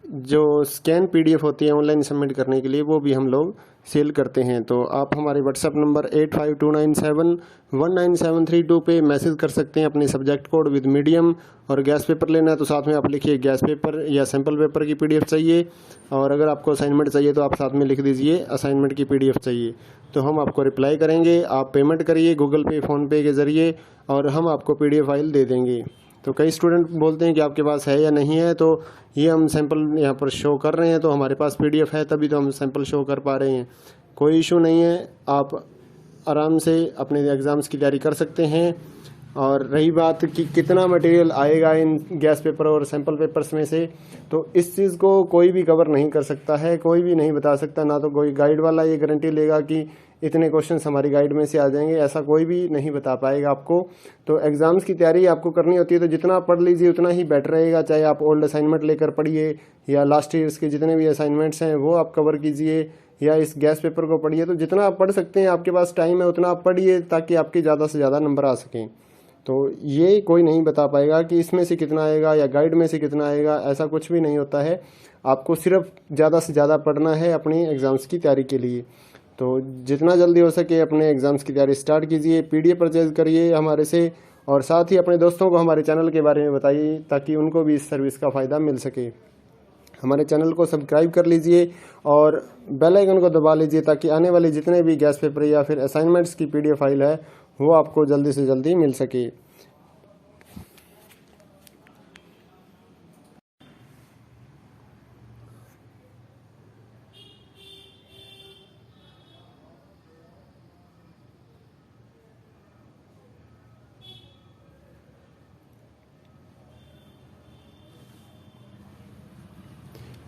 जो स्कैन PDF होती है ऑनलाइन सबमिट करने के लिए वो भी हम लोग सेल करते हैं। तो आप हमारे व्हाट्सएप नंबर 8529719732 पे मैसेज कर सकते हैं अपने सब्जेक्ट कोड विद मीडियम। और गैस पेपर लेना है तो साथ में आप लिखिए गैस पेपर या सैम्पल पेपर की PDF चाहिए, और अगर आपको असाइनमेंट चाहिए तो आप साथ में लिख दीजिए असाइनमेंट की PDF चाहिए, तो हम आपको रिप्लाई करेंगे। आप पेमेंट करिए गूगल पे फ़ोनपे के ज़रिए और हम आपको PDF फाइल दे देंगे। तो कई स्टूडेंट बोलते हैं कि आपके पास है या नहीं है, तो ये हम सैंपल यहाँ पर शो कर रहे हैं, तो हमारे पास PDF है तभी तो हम सैंपल शो कर पा रहे हैं। कोई इशू नहीं है, आप आराम से अपने एग्ज़ाम्स की तैयारी कर सकते हैं। और रही बात कि कितना मटेरियल आएगा इन गैस पेपर और सैंपल पेपर्स में से, तो इस चीज़ को कोई भी कवर नहीं कर सकता है, कोई भी नहीं बता सकता। ना तो कोई गाइड वाला ये गारंटी लेगा कि इतने क्वेश्चंस हमारी गाइड में से आ जाएंगे, ऐसा कोई भी नहीं बता पाएगा आपको। तो एग्ज़ाम्स की तैयारी आपको करनी होती है तो जितना आप पढ़ लीजिए उतना ही बेटर रहेगा। चाहे आप ओल्ड असाइनमेंट लेकर पढ़िए या लास्ट ईयर्स के जितने भी असाइनमेंट्स हैं वो आप कवर कीजिए, या इस गैस पेपर को पढ़िए। तो जितना आप पढ़ सकते हैं, आपके पास टाइम है उतना आप पढ़िए ताकि आपके ज़्यादा से ज़्यादा नंबर आ सकें। तो ये कोई नहीं बता पाएगा कि इसमें से कितना आएगा या गाइड में से कितना आएगा, ऐसा कुछ भी नहीं होता है। आपको सिर्फ ज़्यादा से ज़्यादा पढ़ना है अपनी एग्ज़ाम्स की तैयारी के लिए। तो जितना जल्दी हो सके अपने एग्ज़ाम्स की तैयारी स्टार्ट कीजिए, PDF परचेज़ करिए हमारे से, और साथ ही अपने दोस्तों को हमारे चैनल के बारे में बताइए ताकि उनको भी इस सर्विस का फ़ायदा मिल सके। हमारे चैनल को सब्सक्राइब कर लीजिए और बेल आइकन को दबा लीजिए ताकि आने वाले जितने भी गैस पेपर या फिर असाइनमेंट्स की PDF फाइल है वो आपको जल्दी से जल्दी मिल सके।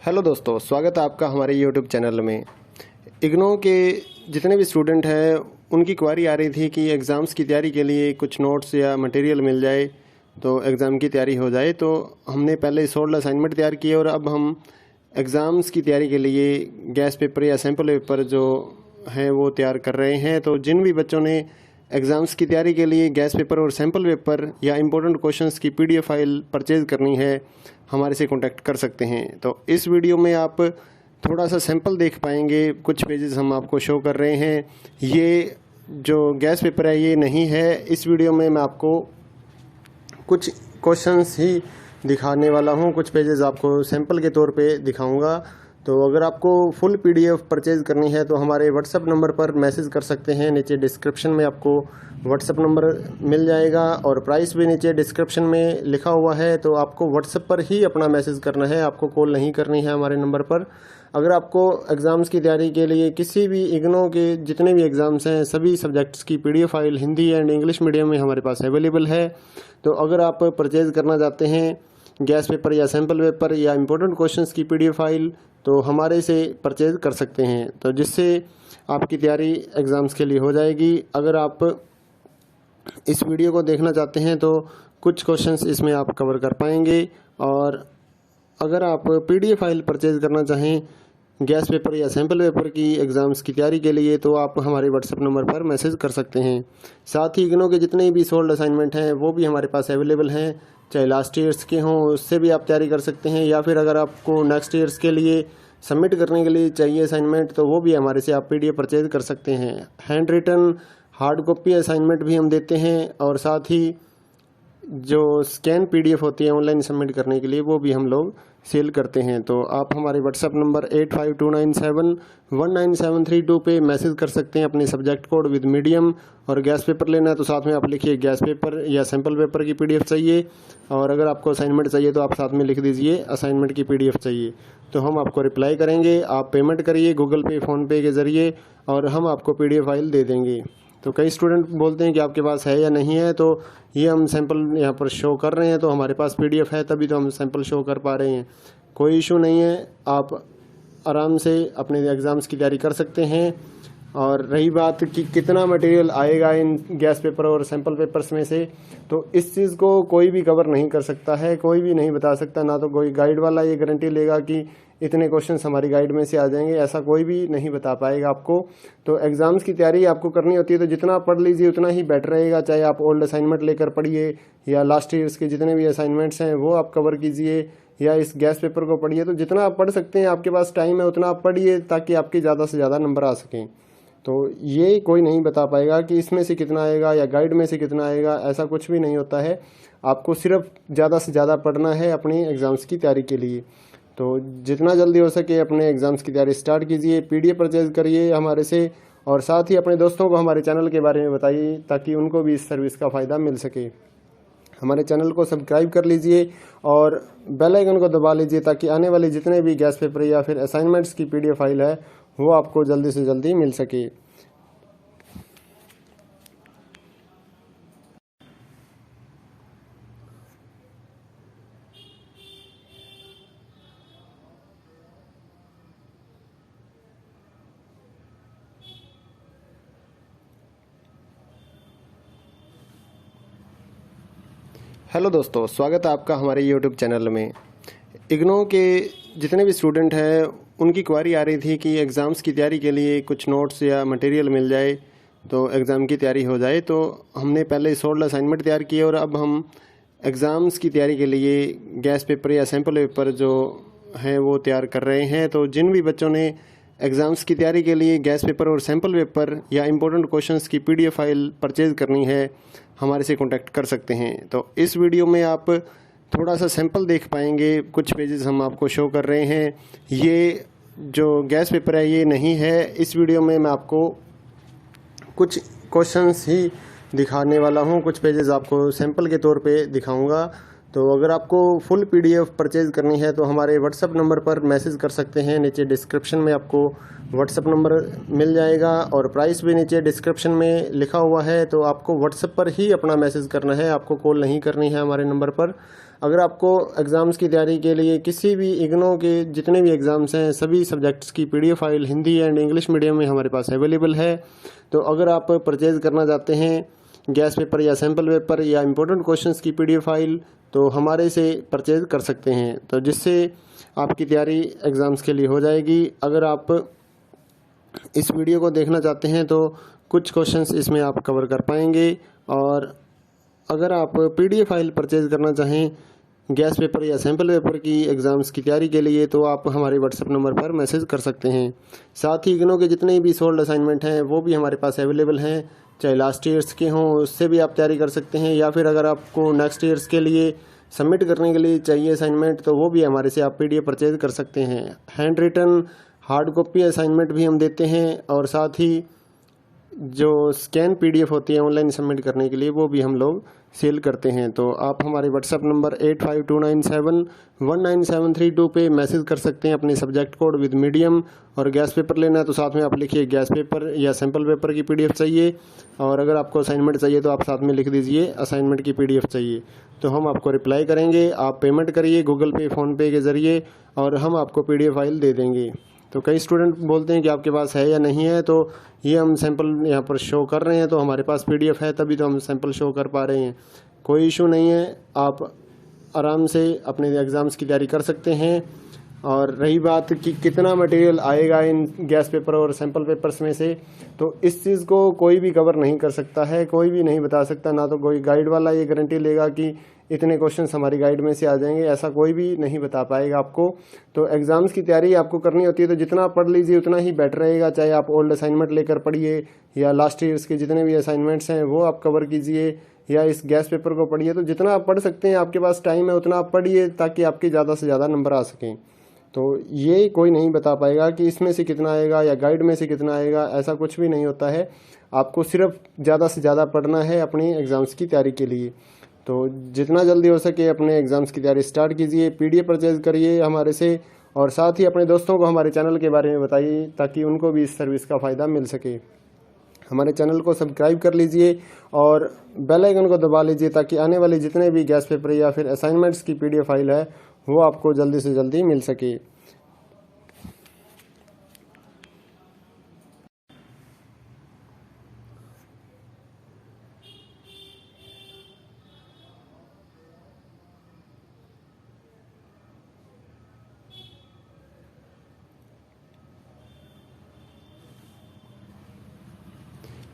हेलो दोस्तों, स्वागत है आपका हमारे यूट्यूब चैनल में। इग्नो के जितने भी स्टूडेंट हैं उनकी क्वारी आ रही थी कि एग्ज़ाम्स की तैयारी के लिए कुछ नोट्स या मटेरियल मिल जाए तो एग्ज़ाम की तैयारी हो जाए। तो हमने पहले 16 असाइनमेंट तैयार किए और अब हम एग्ज़ाम्स की तैयारी के लिए गैस पेपर या सैम्पल पेपर जो हैं वो तैयार कर रहे हैं। तो जिन भी बच्चों ने एग्ज़ाम्स की तैयारी के लिए गैस पेपर और सैम्पल पेपर या इम्पोर्टेंट क्वेश्चंस की PDF फाइल परचेज़ करनी है, हमारे से कांटेक्ट कर सकते हैं। तो इस वीडियो में आप थोड़ा सा सैंपल देख पाएंगे, कुछ पेजेस हम आपको शो कर रहे हैं। ये जो गैस पेपर है ये नहीं है। इस वीडियो में मैं आपको कुछ क्वेश्चंस ही दिखाने वाला हूँ, कुछ पेजेस आपको सैंपल के तौर पे दिखाऊंगा। तो अगर आपको फुल PDF परचेज़ करनी है तो हमारे व्हाट्सएप नंबर पर मैसेज कर सकते हैं। नीचे डिस्क्रिप्शन में आपको व्हाट्सएप नंबर मिल जाएगा और प्राइस भी नीचे डिस्क्रिप्शन में लिखा हुआ है। तो आपको व्हाट्सएप पर ही अपना मैसेज करना है, आपको कॉल नहीं करनी है हमारे नंबर पर। अगर आपको एग्ज़ाम्स की तैयारी के लिए किसी भी इग्नो के जितने भी एग्ज़ाम्स हैं सभी सब्जेक्ट्स की PDF file Hindi and English medium में हमारे पास अवेलेबल है। तो अगर आप परचेज़ करना चाहते हैं गैस पेपर या सैम्पल पेपर या इम्पोर्टेंट क्वेश्चंस की PDF फाइल तो हमारे से परचेज़ कर सकते हैं, तो जिससे आपकी तैयारी एग्ज़ाम्स के लिए हो जाएगी। अगर आप इस वीडियो को देखना चाहते हैं तो कुछ क्वेश्चंस इसमें आप कवर कर पाएंगे। और अगर आप PDF फाइल परचेज़ करना चाहें गैस पेपर या सैम्पल पेपर की एग्ज़ाम्स की तैयारी के लिए तो आप हमारे व्हाट्सएप नंबर पर मैसेज कर सकते हैं। साथ ही इग्नो के जितने भी सोल्ड असाइनमेंट हैं वो भी हमारे पास अवेलेबल हैं, चाहे लास्ट ईयर्स के हों उससे भी आप तैयारी कर सकते हैं, या फिर अगर आपको नेक्स्ट ईयर्स के लिए सबमिट करने के लिए चाहिए असाइनमेंट तो वो भी हमारे से आप PDF परचेज़ कर सकते हैं। Hand written hard copy assignment भी हम देते हैं, और साथ ही जो स्कैन PDF होती है ऑनलाइन सबमिट करने के लिए वो भी हम लोग सेल करते हैं। तो आप हमारे व्हाट्सएप नंबर 8529719732 पे मैसेज कर सकते हैं अपने सब्जेक्ट कोड विद मीडियम। और गैस पेपर लेना है तो साथ में आप लिखिए गैस पेपर या सैम्पल पेपर की PDF चाहिए, और अगर आपको असाइनमेंट चाहिए तो आप साथ में लिख दीजिए असाइनमेंट की PDF चाहिए, तो हम आपको रिप्लाई करेंगे। आप पेमेंट करिए गूगल पे फ़ोनपे के ज़रिए और हम आपको PDF फाइल दे देंगे। तो कई स्टूडेंट बोलते हैं कि आपके पास है या नहीं है, तो ये हम सैंपल यहाँ पर शो कर रहे हैं, तो हमारे पास PDF है तभी तो हम सैंपल शो कर पा रहे हैं। कोई इशू नहीं है, आप आराम से अपने एग्ज़ाम्स की तैयारी कर सकते हैं। और रही बात कि कितना मटेरियल आएगा इन गैस पेपर और सैंपल पेपर्स में से, तो इस चीज़ को कोई भी कवर नहीं कर सकता है, कोई भी नहीं बता सकता। ना तो कोई गाइड वाला ये गारंटी लेगा कि इतने क्वेश्चंस हमारी गाइड में से आ जाएंगे, ऐसा कोई भी नहीं बता पाएगा आपको। तो एग्ज़ाम्स की तैयारी आपको करनी होती है तो जितना पढ़ लीजिए उतना ही बेटर रहेगा, चाहे आप ओल्ड असाइनमेंट लेकर पढ़िए या लास्ट ईयर्स के जितने भी असाइनमेंट्स हैं वो आप कवर कीजिए, या इस गैस पेपर को पढ़िए। तो जितना आप पढ़ सकते हैं, आपके पास टाइम है उतना आप पढ़िए ताकि आपके ज़्यादा से ज़्यादा नंबर आ सकें। तो ये कोई नहीं बता पाएगा कि इसमें से कितना आएगा या गाइड में से कितना आएगा, ऐसा कुछ भी नहीं होता है। आपको सिर्फ ज़्यादा से ज़्यादा पढ़ना है अपनी एग्ज़ाम्स की तैयारी के लिए। तो जितना जल्दी हो सके अपने एग्ज़ाम्स की तैयारी स्टार्ट कीजिए, PDF परचेज़ करिए हमारे से, और साथ ही अपने दोस्तों को हमारे चैनल के बारे में बताइए ताकि उनको भी इस सर्विस का फ़ायदा मिल सके। हमारे चैनल को सब्सक्राइब कर लीजिए और बेल आइकन को दबा लीजिए ताकि आने वाले जितने भी गैस पेपर या फिर असाइनमेंट्स की PDF फाइल है वो आपको जल्दी से जल्दी मिल सके। हेलो दोस्तों, स्वागत है आपका हमारे YouTube चैनल में। इग्नो के जितने भी स्टूडेंट हैं उनकी क्वारी आ रही थी कि एग्ज़ाम्स की तैयारी के लिए कुछ नोट्स या मटेरियल मिल जाए तो एग्ज़ाम की तैयारी हो जाए। तो हमने पहले सोल्ड असाइनमेंट तैयार किए और अब हम एग्ज़ाम्स की तैयारी के लिए गैस पेपर या सैम्पल पेपर जो हैं वो तैयार कर रहे हैं। तो जिन भी बच्चों ने एग्ज़ाम्स की तैयारी के लिए गैस पेपर और सैम्पल पेपर या इम्पोर्टेंट क्वेश्चंस की PDF फाइल परचेज़ करनी है हमारे से कांटेक्ट कर सकते हैं। तो इस वीडियो में आप थोड़ा सा सैंपल देख पाएंगे, कुछ पेजेस हम आपको शो कर रहे हैं। ये जो गैस पेपर है ये नहीं है, इस वीडियो में मैं आपको कुछ क्वेश्चंस ही दिखाने वाला हूँ, कुछ पेजेस आपको सैंपल के तौर पे दिखाऊंगा। तो अगर आपको फुल PDF परचेज़ करनी है तो हमारे व्हाट्सएप नंबर पर मैसेज कर सकते हैं। नीचे डिस्क्रिप्शन में आपको व्हाट्सएप नंबर मिल जाएगा और प्राइस भी नीचे डिस्क्रिप्शन में लिखा हुआ है। तो आपको व्हाट्सएप पर ही अपना मैसेज करना है, आपको कॉल नहीं करनी है हमारे नंबर पर। अगर आपको एग्ज़ाम्स की तैयारी के लिए किसी भी इग्नो के जितने भी एग्ज़ाम्स हैं सभी सब्जेक्ट्स की PDF file Hindi and English medium में हमारे पास अवेलेबल है। तो अगर आप परचेज़ करना चाहते हैं गैस पेपर या सैम्पल पेपर या इम्पोर्टेंट क्वेश्चंस की PDF फाइल तो हमारे से परचेज़ कर सकते हैं, तो जिससे आपकी तैयारी एग्ज़ाम्स के लिए हो जाएगी। अगर आप इस वीडियो को देखना चाहते हैं तो कुछ क्वेश्चंस इसमें आप कवर कर पाएंगे। और अगर आप PDF फाइल परचेज़ करना चाहें गैस पेपर या सैम्पल पेपर की एग्ज़ाम्स की तैयारी के लिए तो आप हमारे व्हाट्सएप नंबर पर मैसेज कर सकते हैं। साथ ही इग्नो के जितने भी सोल्ड असाइनमेंट हैं वो भी हमारे पास अवेलेबल हैं, चाहे लास्ट ईयर्स के हों उससे भी आप तैयारी कर सकते हैं, या फिर अगर आपको नेक्स्ट ईयर्स के लिए सबमिट करने के लिए चाहिए असाइनमेंट तो वो भी हमारे से आप PDF परचेज़ कर सकते हैं। Hand written hard copy assignment भी हम देते हैं, और साथ ही जो स्कैन पीडीएफ होती है ऑनलाइन सबमिट करने के लिए, वो भी हम लोग सेल करते हैं। तो आप हमारे व्हाट्सएप नंबर 8529719732 पे मैसेज कर सकते हैं अपने सब्जेक्ट कोड विद मीडियम। और गैस पेपर लेना है तो साथ में आप लिखिए गैस पेपर या सैम्पल पेपर की पीडीएफ चाहिए। और अगर आपको असाइनमेंट चाहिए तो आप साथ में लिख दीजिए असाइनमेंट की पीडीएफ चाहिए, तो हम आपको रिप्लाई करेंगे। आप पेमेंट करिए गूगल पे, फ़ोनपे के ज़रिए और हम आपको पीडीएफ फाइल दे देंगे। तो कई स्टूडेंट बोलते हैं कि आपके पास है या नहीं है, तो ये हम सैंपल यहाँ पर शो कर रहे हैं, तो हमारे पास पीडीएफ है तभी तो हम सैंपल शो कर पा रहे हैं। कोई इशू नहीं है, आप आराम से अपने एग्ज़ाम्स की तैयारी कर सकते हैं। और रही बात कि कितना मटेरियल आएगा इन गैस पेपर और सैंपल पेपर्स में से, तो इस चीज़ को कोई भी कवर नहीं कर सकता है, कोई भी नहीं बता सकता। ना तो कोई गाइड वाला ये गारंटी लेगा कि इतने क्वेश्चंस हमारी गाइड में से आ जाएंगे, ऐसा कोई भी नहीं बता पाएगा आपको। तो एग्ज़ाम्स की तैयारी आपको करनी होती है तो जितना पढ़ लीजिए उतना ही बेटर रहेगा। चाहे आप ओल्ड असाइनमेंट लेकर पढ़िए या लास्ट ईयर्स के जितने भी असाइनमेंट्स हैं वो आप कवर कीजिए, या इस गैस पेपर को पढ़िए। तो जितना आप पढ़ सकते हैं, आपके पास टाइम है उतना आप पढ़िए ताकि आपके ज़्यादा से ज़्यादा नंबर आ सकें। तो ये कोई नहीं बता पाएगा कि इसमें से कितना आएगा या गाइड में से कितना आएगा, ऐसा कुछ भी नहीं होता है। आपको सिर्फ ज़्यादा से ज़्यादा पढ़ना है अपनी एग्ज़ाम्स की तैयारी के लिए। तो जितना जल्दी हो सके अपने एग्ज़ाम्स की तैयारी स्टार्ट कीजिए, पीडीएफ परचेज़ करिए हमारे से, और साथ ही अपने दोस्तों को हमारे चैनल के बारे में बताइए ताकि उनको भी इस सर्विस का फ़ायदा मिल सके। हमारे चैनल को सब्सक्राइब कर लीजिए और बेल आइकन को दबा लीजिए ताकि आने वाले जितने भी गैस पेपर या फिर असाइनमेंट्स की पीडीएफ फाइल है वो आपको जल्दी से जल्दी मिल सके।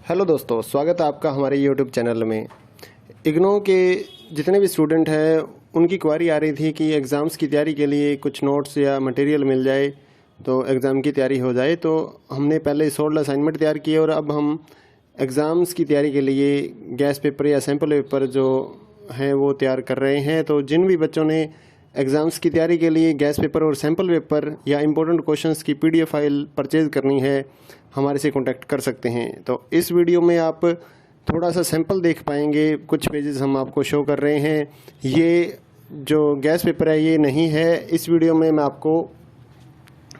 हेलो दोस्तों, स्वागत है आपका हमारे यूट्यूब चैनल में। इग्नो के जितने भी स्टूडेंट हैं उनकी क्वारी आ रही थी कि एग्ज़ाम्स की तैयारी के लिए कुछ नोट्स या मटेरियल मिल जाए तो एग्ज़ाम की तैयारी हो जाए। तो हमने पहले 16 असाइनमेंट तैयार किए और अब हम एग्ज़ाम्स की तैयारी के लिए गैस पेपर या सैम्पल पेपर जो हैं वो तैयार कर रहे हैं। तो जिन भी बच्चों ने एग्ज़ाम्स की तैयारी के लिए गैस पेपर और सैम्पल पेपर या इम्पोर्टेंट क्वेश्चंस की पीडीएफ फाइल परचेज़ करनी है, हमारे से कांटेक्ट कर सकते हैं। तो इस वीडियो में आप थोड़ा सा सैंपल देख पाएंगे, कुछ पेजेस हम आपको शो कर रहे हैं। ये जो गैस पेपर है ये नहीं है, इस वीडियो में मैं आपको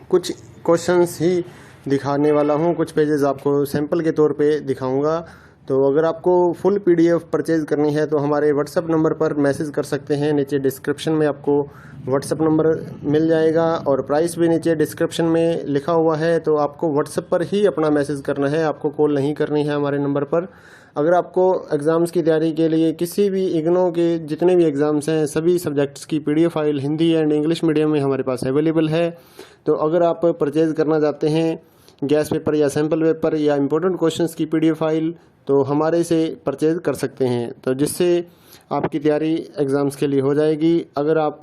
कुछ क्वेश्चंस ही दिखाने वाला हूँ, कुछ पेजेस आपको सैंपल के तौर पे दिखाऊंगा। तो अगर आपको फुल पीडीएफ परचेज़ करनी है तो हमारे व्हाट्सएप नंबर पर मैसेज कर सकते हैं। नीचे डिस्क्रिप्शन में आपको व्हाट्सएप नंबर मिल जाएगा और प्राइस भी नीचे डिस्क्रिप्शन में लिखा हुआ है। तो आपको व्हाट्सएप पर ही अपना मैसेज करना है, आपको कॉल नहीं करनी है हमारे नंबर पर। अगर आपको एग्ज़ाम्स की तैयारी के लिए किसी भी इग्नो के जितने भी एग्ज़ाम्स हैं सभी सब्जेक्ट्स की PDF file Hindi and English medium में हमारे पास अवेलेबल है। तो अगर आप परचेज़ करना चाहते हैं गैस पेपर या सैम्पल पेपर या इम्पोर्टेंट क्वेश्चंस की पीडीएफ फाइल तो हमारे से परचेज़ कर सकते हैं, तो जिससे आपकी तैयारी एग्ज़ाम्स के लिए हो जाएगी। अगर आप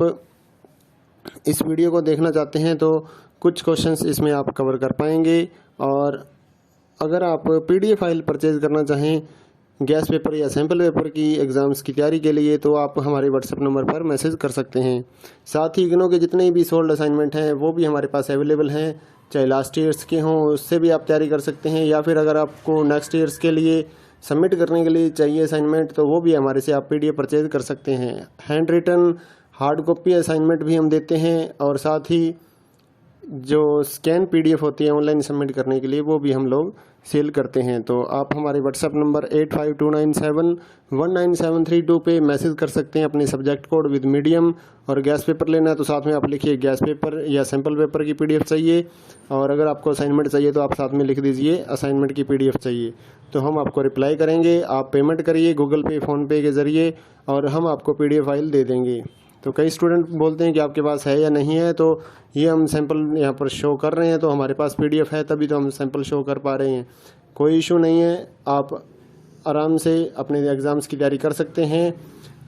इस वीडियो को देखना चाहते हैं तो कुछ क्वेश्चंस इसमें आप कवर कर पाएंगे। और अगर आप पीडीएफ फाइल परचेज़ करना चाहें गैस पेपर या सैम्पल पेपर की एग्ज़ाम्स की तैयारी के लिए तो आप हमारे व्हाट्सएप नंबर पर मैसेज कर सकते हैं। साथ ही इग्नो के जितने भी सोल्ड असाइनमेंट हैं वो भी हमारे पास अवेलेबल हैं, चाहे लास्ट ईयर्स के हों उससे भी आप तैयारी कर सकते हैं, या फिर अगर आपको नेक्स्ट ईयर्स के लिए सबमिट करने के लिए चाहिए असाइनमेंट तो वो भी हमारे से आप पीडीएफ परचेज़ कर सकते हैं। Hand written hard copy assignment भी हम देते हैं और साथ ही जो स्कैन पीडीएफ होती है ऑनलाइन सबमिट करने के लिए वो भी हम लोग सेल करते हैं। तो आप हमारे व्हाट्सएप नंबर 8529719732 पे मैसेज कर सकते हैं अपने सब्जेक्ट कोड विद मीडियम। और गैस पेपर लेना है तो साथ में आप लिखिए गैस पेपर या सैम्पल पेपर की पीडीएफ चाहिए। और अगर आपको असाइनमेंट चाहिए तो आप साथ में लिख दीजिए असाइनमेंट की पीडीएफ चाहिए, तो हम आपको रिप्लाई करेंगे। आप पेमेंट करिए गूगल पे, फ़ोनपे के ज़रिए और हम आपको पीडीएफ फाइल दे देंगे। तो कई स्टूडेंट बोलते हैं कि आपके पास है या नहीं है, तो ये हम सैंपल यहाँ पर शो कर रहे हैं, तो हमारे पास पीडीएफ है तभी तो हम सैंपल शो कर पा रहे हैं। कोई इशू नहीं है, आप आराम से अपने एग्ज़ाम्स की तैयारी कर सकते हैं।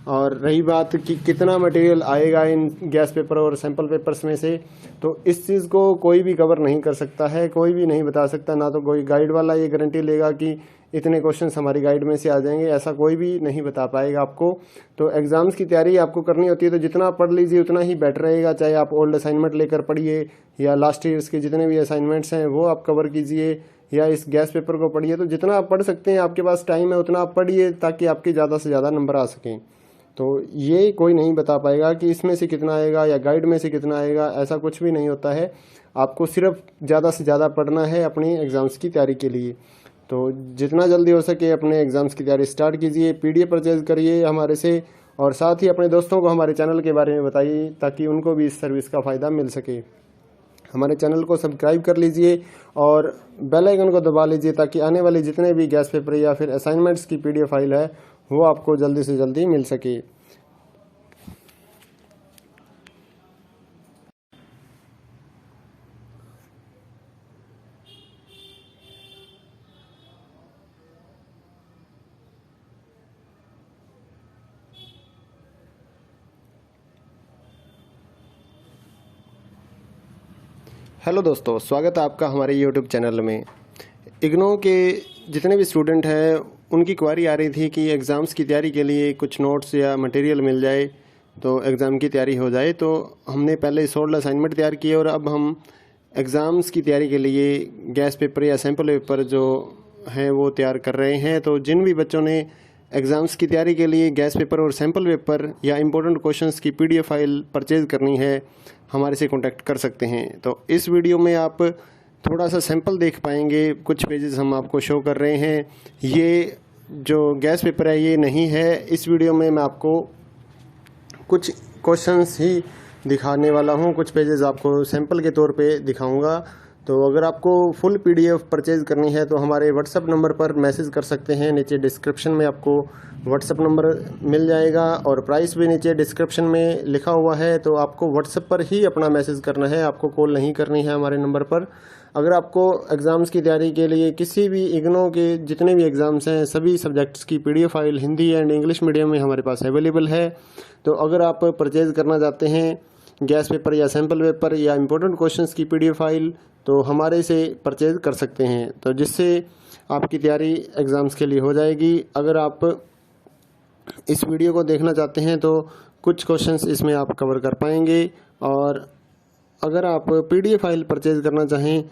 और रही बात कि कितना मटेरियल आएगा इन गैस पेपर और सैम्पल पेपर्स में से, तो इस चीज़ को कोई भी कवर नहीं कर सकता है, कोई भी नहीं बता सकता। ना तो कोई गाइड वाला ये गारंटी लेगा कि इतने क्वेश्चंस हमारी गाइड में से आ जाएंगे, ऐसा कोई भी नहीं बता पाएगा आपको। तो एग्ज़ाम्स की तैयारी आपको करनी होती है तो जितना पढ़ लीजिए उतना ही बेटर रहेगा। चाहे आप ओल्ड असाइनमेंट लेकर पढ़िए या लास्ट ईयर्स के जितने भी असाइनमेंट्स हैं वो आप कवर कीजिए, या इस गैस पेपर को पढ़िए। तो जितना आप पढ़ सकते हैं, आपके पास टाइम है उतना आप पढ़िए ताकि आपके ज़्यादा से ज़्यादा नंबर आ सकें। तो ये कोई नहीं बता पाएगा कि इसमें से कितना आएगा या गाइड में से कितना आएगा, ऐसा कुछ भी नहीं होता है। आपको सिर्फ ज़्यादा से ज़्यादा पढ़ना है अपनी एग्ज़ाम्स की तैयारी के लिए। तो जितना जल्दी हो सके अपने एग्ज़ाम्स की तैयारी स्टार्ट कीजिए, PDF परचेज़ करिए हमारे से, और साथ ही अपने दोस्तों को हमारे चैनल के बारे में बताइए ताकि उनको भी इस सर्विस का फ़ायदा मिल सके। हमारे चैनल को सब्सक्राइब कर लीजिए और बेल आइकन को दबा लीजिए ताकि आने वाले जितने भी गैस पेपर या फिर असाइनमेंट्स की PDF फाइल है वो आपको जल्दी से जल्दी मिल सके। हेलो दोस्तों, स्वागत है आपका हमारे YouTube चैनल में। इग्नो के जितने भी स्टूडेंट हैं उनकी क्वारी आ रही थी कि एग्ज़ाम्स की तैयारी के लिए कुछ नोट्स या मटेरियल मिल जाए तो एग्ज़ाम की तैयारी हो जाए। तो हमने पहले 16 असाइनमेंट तैयार किए और अब हम एग्ज़ाम्स की तैयारी के लिए गैस पेपर या सैम्पल पेपर जो हैं वो तैयार कर रहे हैं। तो जिन भी बच्चों ने एग्ज़ाम्स की तैयारी के लिए गैस पेपर और सैम्पल पेपर या इम्पोर्टेंट क्वेश्चंस की PDF फाइल परचेज़ करनी है, हमारे से कांटेक्ट कर सकते हैं। तो इस वीडियो में आप थोड़ा सा सैंपल देख पाएंगे, कुछ पेजेस हम आपको शो कर रहे हैं। ये जो गैस पेपर है ये नहीं है। इस वीडियो में मैं आपको कुछ क्वेश्चंस ही दिखाने वाला हूँ, कुछ पेजेस आपको सैंपल के तौर पे दिखाऊंगा। तो अगर आपको फुल PDF परचेज़ करनी है तो हमारे WhatsApp नंबर पर मैसेज कर सकते हैं। नीचे डिस्क्रिप्शन में आपको WhatsApp नंबर मिल जाएगा और प्राइस भी नीचे डिस्क्रिप्शन में लिखा हुआ है। तो आपको WhatsApp पर ही अपना मैसेज करना है, आपको कॉल नहीं करनी है हमारे नंबर पर। अगर आपको एग्ज़ाम्स की तैयारी के लिए किसी भी इग्नो के जितने भी एग्ज़ाम्स हैं सभी सब्जेक्ट्स की PDF file Hindi and English medium में हमारे पास अवेलेबल है। तो अगर आप परचेज़ करना चाहते हैं गैस पेपर या सैम्पल पेपर या इम्पोर्टेंट क्वेश्चंस की PDF फाइल तो हमारे से परचेज़ कर सकते हैं, तो जिससे आपकी तैयारी एग्ज़ाम्स के लिए हो जाएगी। अगर आप इस वीडियो को देखना चाहते हैं तो कुछ क्वेश्चंस इसमें आप कवर कर पाएंगे। और अगर आप PDF फाइल परचेज़ करना चाहें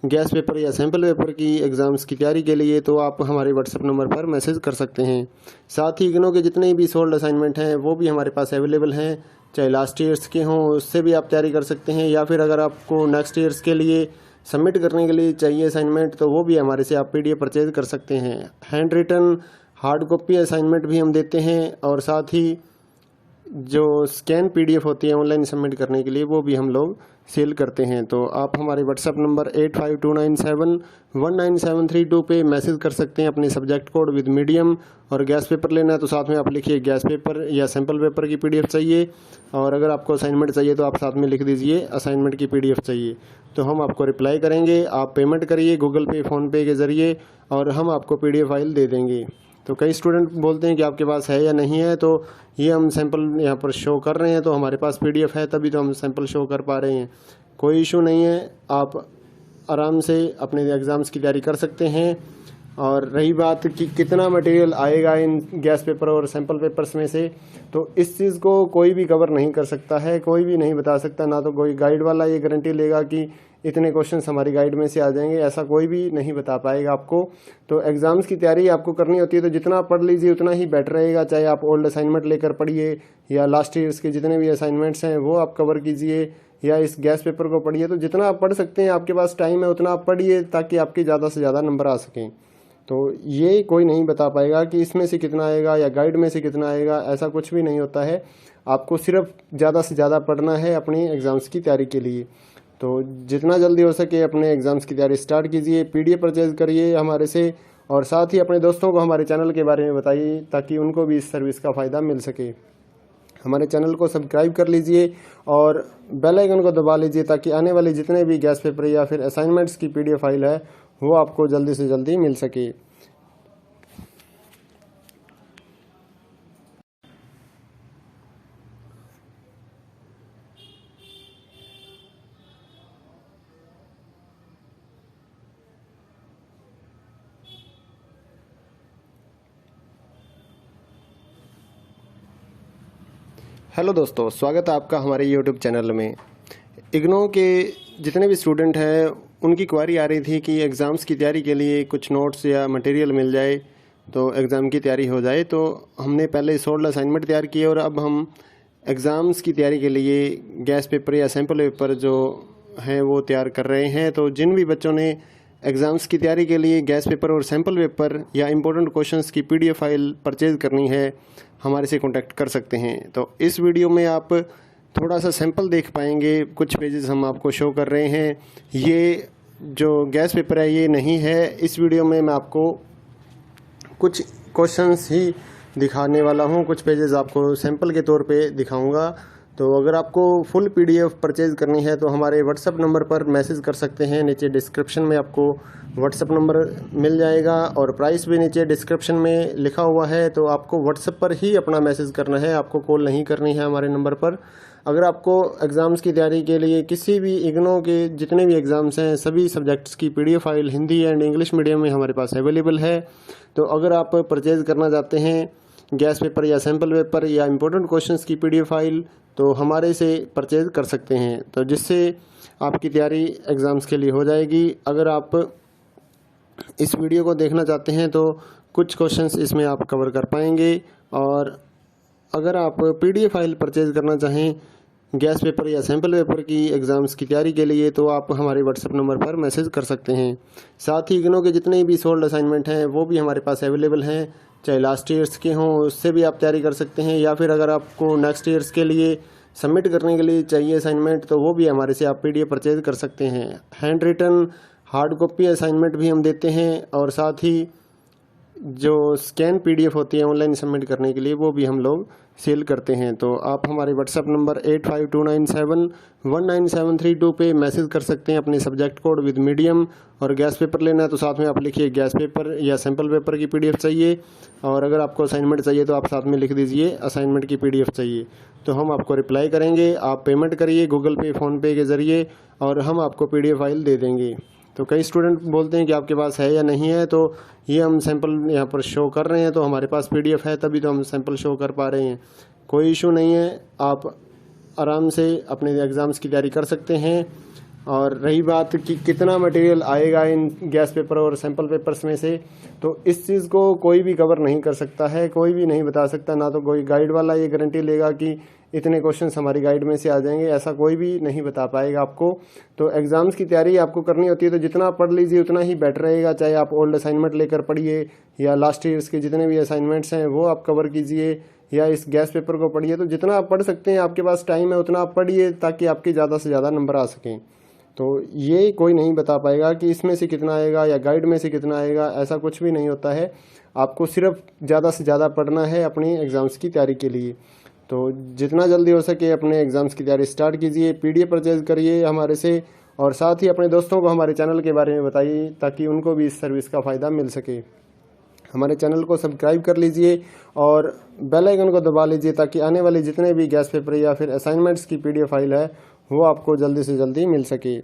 गैस पेपर या सैम्पल पेपर की एग्ज़ाम्स की तैयारी के लिए तो आप हमारे WhatsApp नंबर पर मैसेज कर सकते हैं। साथ ही इग्नो के जितने भी सोल्ड असाइनमेंट हैं वो भी हमारे पास अवेलेबल हैं, चाहे लास्ट ईयर्स के हों उससे भी आप तैयारी कर सकते हैं, या फिर अगर आपको नेक्स्ट ईयर्स के लिए सबमिट करने के लिए चाहिए असाइनमेंट तो वो भी हमारे से आप PDF परचेज़ कर सकते हैं। Hand written hard copy assignment भी हम देते हैं और साथ ही जो स्कैन PDF होती है ऑनलाइन सबमिट करने के लिए वो भी हम लोग सेल करते हैं। तो आप हमारे WhatsApp नंबर 8529719732 पे मैसेज कर सकते हैं अपने सब्जेक्ट कोड विद मीडियम। और गैस पेपर लेना है तो साथ में आप लिखिए गैस पेपर या सैम्पल पेपर की PDF चाहिए, और अगर आपको असाइनमेंट चाहिए तो आप साथ में लिख दीजिए असाइनमेंट की PDF चाहिए। तो हम आपको रिप्लाई करेंगे, आप पेमेंट करिए गूगल पे फ़ोनपे के ज़रिए और हम आपको PDF फाइल दे देंगे। तो कई स्टूडेंट बोलते हैं कि आपके पास है या नहीं है, तो ये हम सैंपल यहाँ पर शो कर रहे हैं तो हमारे पास PDF है तभी तो हम सैंपल शो कर पा रहे हैं। कोई इशू नहीं है, आप आराम से अपने एग्ज़ाम्स की तैयारी कर सकते हैं। और रही बात कि कितना मटेरियल आएगा इन गैस पेपर और सैंपल पेपर्स में से, तो इस चीज़ को कोई भी कवर नहीं कर सकता है, कोई भी नहीं बता सकता। ना तो कोई गाइड वाला ये गारंटी लेगा कि इतने क्वेश्चंस हमारी गाइड में से आ जाएंगे, ऐसा कोई भी नहीं बता पाएगा आपको। तो एग्ज़ाम्स की तैयारी आपको करनी होती है तो जितना पढ़ लीजिए उतना ही बेटर रहेगा। चाहे आप ओल्ड असाइनमेंट लेकर पढ़िए या लास्ट ईयर्स के जितने भी असाइनमेंट्स हैं वो आप कवर कीजिए, या इस गैस पेपर को पढ़िए। तो जितना आप पढ़ सकते हैं, आपके पास टाइम है उतना आप पढ़िए ताकि आपके ज़्यादा से ज़्यादा नंबर आ सकें। तो ये कोई नहीं बता पाएगा कि इसमें से कितना आएगा या गाइड में से कितना आएगा, ऐसा कुछ भी नहीं होता है। आपको सिर्फ ज़्यादा से ज़्यादा पढ़ना है अपनी एग्ज़ाम्स की तैयारी के लिए। तो जितना जल्दी हो सके अपने एग्ज़ाम्स की तैयारी स्टार्ट कीजिए, PDF परचेज़ करिए हमारे से, और साथ ही अपने दोस्तों को हमारे चैनल के बारे में बताइए ताकि उनको भी इस सर्विस का फ़ायदा मिल सके। हमारे चैनल को सब्सक्राइब कर लीजिए और बेल आइकन को दबा लीजिए ताकि आने वाले जितने भी गैस पेपर या फिर असाइनमेंट्स की PDF फाइल है वो आपको जल्दी से जल्दी मिल सके। हेलो दोस्तों, स्वागत है आपका हमारे YouTube चैनल में। इग्नो के जितने भी स्टूडेंट हैं उनकी क्वारी आ रही थी कि एग्ज़ाम्स की तैयारी के लिए कुछ नोट्स या मटेरियल मिल जाए तो एग्ज़ाम की तैयारी हो जाए। तो हमने पहले 16 असाइनमेंट तैयार किए और अब हम एग्ज़ाम्स की तैयारी के लिए गैस पेपर या सैम्पल पेपर जो हैं वो तैयार कर रहे हैं। तो जिन भी बच्चों ने एग्ज़ाम्स की तैयारी के लिए गैस पेपर और सैम्पल पेपर या इम्पोर्टेंट क्वेश्चंस की PDF फाइल परचेज़ करनी है, हमारे से कॉन्टैक्ट कर सकते हैं। तो इस वीडियो में आप थोड़ा सा सैंपल देख पाएंगे, कुछ पेजेस हम आपको शो कर रहे हैं। ये जो गैस पेपर है ये नहीं है। इस वीडियो में मैं आपको कुछ क्वेश्चंस ही दिखाने वाला हूँ, कुछ पेजेस आपको सैंपल के तौर पे दिखाऊंगा। तो अगर आपको फुल PDF परचेज़ करनी है तो हमारे व्हाट्सअप नंबर पर मैसेज कर सकते हैं। नीचे डिस्क्रिप्शन में आपको व्हाट्सअप नंबर मिल जाएगा और प्राइस भी नीचे डिस्क्रिप्शन में लिखा हुआ है। तो आपको व्हाट्सअप पर ही अपना मैसेज करना है, आपको कॉल नहीं करनी है हमारे नंबर पर। अगर आपको एग्ज़ाम्स की तैयारी के लिए किसी भी इग्नो के जितने भी एग्ज़ाम्स हैं सभी सब्जेक्ट्स की PDF file Hindi and English medium में हमारे पास अवेलेबल है। तो अगर आप परचेज़ करना चाहते हैं गैस पेपर या सैम्पल पेपर या इम्पोर्टेंट क्वेश्चंस की PDF फाइल तो हमारे से परचेज़ कर सकते हैं, तो जिससे आपकी तैयारी एग्ज़ाम्स के लिए हो जाएगी। अगर आप इस वीडियो को देखना चाहते हैं तो कुछ क्वेश्चंस इसमें आप कवर कर पाएंगे। और अगर आप PDF फाइल परचेज़ करना चाहें गैस पेपर या सैम्पल पेपर की एग्ज़ाम्स की तैयारी के लिए तो आप हमारे व्हाट्सएप नंबर पर मैसेज कर सकते हैं। साथ ही इग्नो के जितने भी सोल्ड असाइनमेंट हैं वो भी हमारे पास अवेलेबल हैं, चाहे लास्ट ईयर्स के हों उससे भी आप तैयारी कर सकते हैं, या फिर अगर आपको नेक्स्ट ईयर्स के लिए सबमिट करने के लिए चाहिए असाइनमेंट तो वो भी हमारे से आप PDF परचेज़ कर सकते हैं। Hand written hard copy assignment भी हम देते हैं और साथ ही जो स्कैन PDF होती है ऑनलाइन सबमिट करने के लिए वो भी हम लोग सेल करते हैं। तो आप हमारे व्हाट्सएप नंबर 8529719732 पे मैसेज कर सकते हैं अपने सब्जेक्ट कोड विद मीडियम। और गैस पेपर लेना है तो साथ में आप लिखिए गैस पेपर या सैम्पल पेपर की PDF चाहिए, और अगर आपको असाइनमेंट चाहिए तो आप साथ में लिख दीजिए असाइनमेंट की PDF चाहिए, तो हम आपको रिप्लाई करेंगे। आप पेमेंट करिए गूगल पे फ़ोनपे के ज़रिए और हम आपको PDF फाइल दे देंगे। तो कई स्टूडेंट बोलते हैं कि आपके पास है या नहीं है, तो ये हम सैंपल यहाँ पर शो कर रहे हैं, तो हमारे पास PDF है तभी तो हम सैंपल शो कर पा रहे हैं। कोई इशू नहीं है, आप आराम से अपने एग्ज़ाम्स की तैयारी कर सकते हैं। और रही बात कि कितना मटेरियल आएगा इन गैस पेपर और सैंपल पेपर्स में से, तो इस चीज़ को कोई भी कवर नहीं कर सकता है, कोई भी नहीं बता सकता। ना तो कोई गाइड वाला ये गारंटी लेगा कि इतने क्वेश्चंस हमारी गाइड में से आ जाएंगे, ऐसा कोई भी नहीं बता पाएगा आपको। तो एग्ज़ाम्स की तैयारी आपको करनी होती है तो जितना पढ़ लीजिए उतना ही बेटर रहेगा। चाहे आप ओल्ड असाइनमेंट लेकर पढ़िए या लास्ट ईयर्स के जितने भी असाइनमेंट्स हैं वो आप कवर कीजिए, या इस गैस पेपर को पढ़िए। तो जितना आप पढ़ सकते हैं, आपके पास टाइम है उतना आप पढ़िए ताकि आपके ज़्यादा से ज़्यादा नंबर आ सकें। तो ये कोई नहीं बता पाएगा कि इसमें से कितना आएगा या गाइड में से कितना आएगा, ऐसा कुछ भी नहीं होता है। आपको सिर्फ ज़्यादा से ज़्यादा पढ़ना है अपनी एग्ज़ाम्स की तैयारी के लिए। तो जितना जल्दी हो सके अपने एग्ज़ाम्स की तैयारी स्टार्ट कीजिए, PDF परचेज़ करिए हमारे से, और साथ ही अपने दोस्तों को हमारे चैनल के बारे में बताइए ताकि उनको भी इस सर्विस का फ़ायदा मिल सके। हमारे चैनल को सब्सक्राइब कर लीजिए और बेल आइकन को दबा लीजिए ताकि आने वाले जितने भी गैस पेपर या फिर असाइनमेंट्स की PDF फाइल है वो आपको जल्दी से जल्दी मिल सके।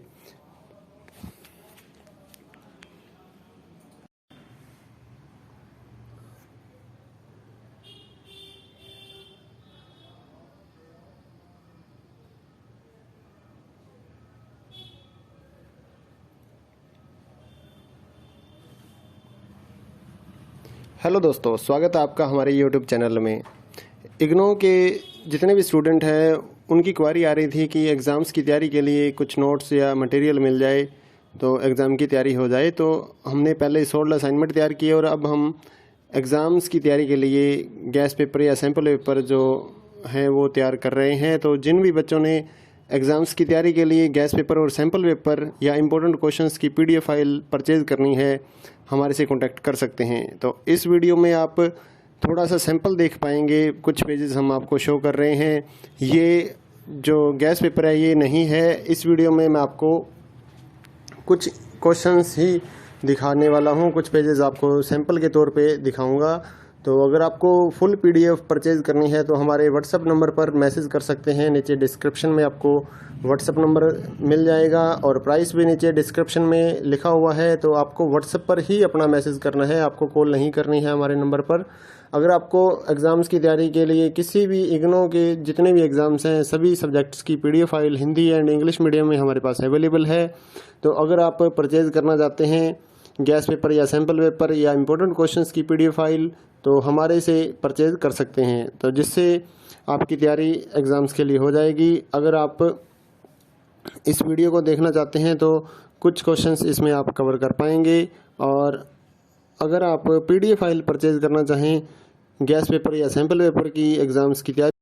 हेलो दोस्तों, स्वागत है आपका हमारे YouTube चैनल में। इग्नो के जितने भी स्टूडेंट हैं उनकी क्वारी आ रही थी कि एग्ज़ाम्स की तैयारी के लिए कुछ नोट्स या मटेरियल मिल जाए तो एग्ज़ाम की तैयारी हो जाए। तो हमने पहले 16 असाइनमेंट तैयार किए और अब हम एग्ज़ाम्स की तैयारी के लिए गैस पेपर या सैम्पल पेपर जो हैं वो तैयार कर रहे हैं। तो जिन भी बच्चों ने एग्ज़ाम्स की तैयारी के लिए गैस पेपर और सैम्पल पेपर या इम्पोर्टेंट क्वेश्चंस की PDF फाइल परचेज़ करनी है, हमारे से कॉन्टैक्ट कर सकते हैं। तो इस वीडियो में आप थोड़ा सा सैंपल देख पाएंगे, कुछ पेजेस हम आपको शो कर रहे हैं। ये जो गैस पेपर है ये नहीं है। इस वीडियो में मैं आपको कुछ क्वेश्चंस ही दिखाने वाला हूँ, कुछ पेजेस आपको सैंपल के तौर पे दिखाऊंगा। तो अगर आपको फुल PDF परचेज़ करनी है तो हमारे व्हाट्सएप नंबर पर मैसेज कर सकते हैं। नीचे डिस्क्रिप्शन में आपको व्हाट्सएप नंबर मिल जाएगा और प्राइस भी नीचे डिस्क्रिप्शन में लिखा हुआ है। तो आपको व्हाट्सएप पर ही अपना मैसेज करना है, आपको कॉल नहीं करनी है हमारे नंबर पर। अगर आपको एग्ज़ाम्स की तैयारी के लिए किसी भी इग्नो के जितने भी एग्ज़ाम्स हैं सभी सब्जेक्ट्स की PDF file Hindi and English medium में हमारे पास अवेलेबल है। तो अगर आप परचेज़ करना चाहते हैं गैस पेपर या सैम्पल पेपर या इम्पोर्टेंट क्वेश्चंस की PDF फाइल तो हमारे से परचेज़ कर सकते हैं, तो जिससे आपकी तैयारी एग्ज़ाम्स के लिए हो जाएगी। अगर आप इस वीडियो को देखना चाहते हैं तो कुछ क्वेश्चंस इसमें आप कवर कर पाएंगे, और अगर आप PDF फाइल परचेज़ करना चाहें गैस पेपर या सैम्पल पेपर की एग्ज़ाम्स की तैयारी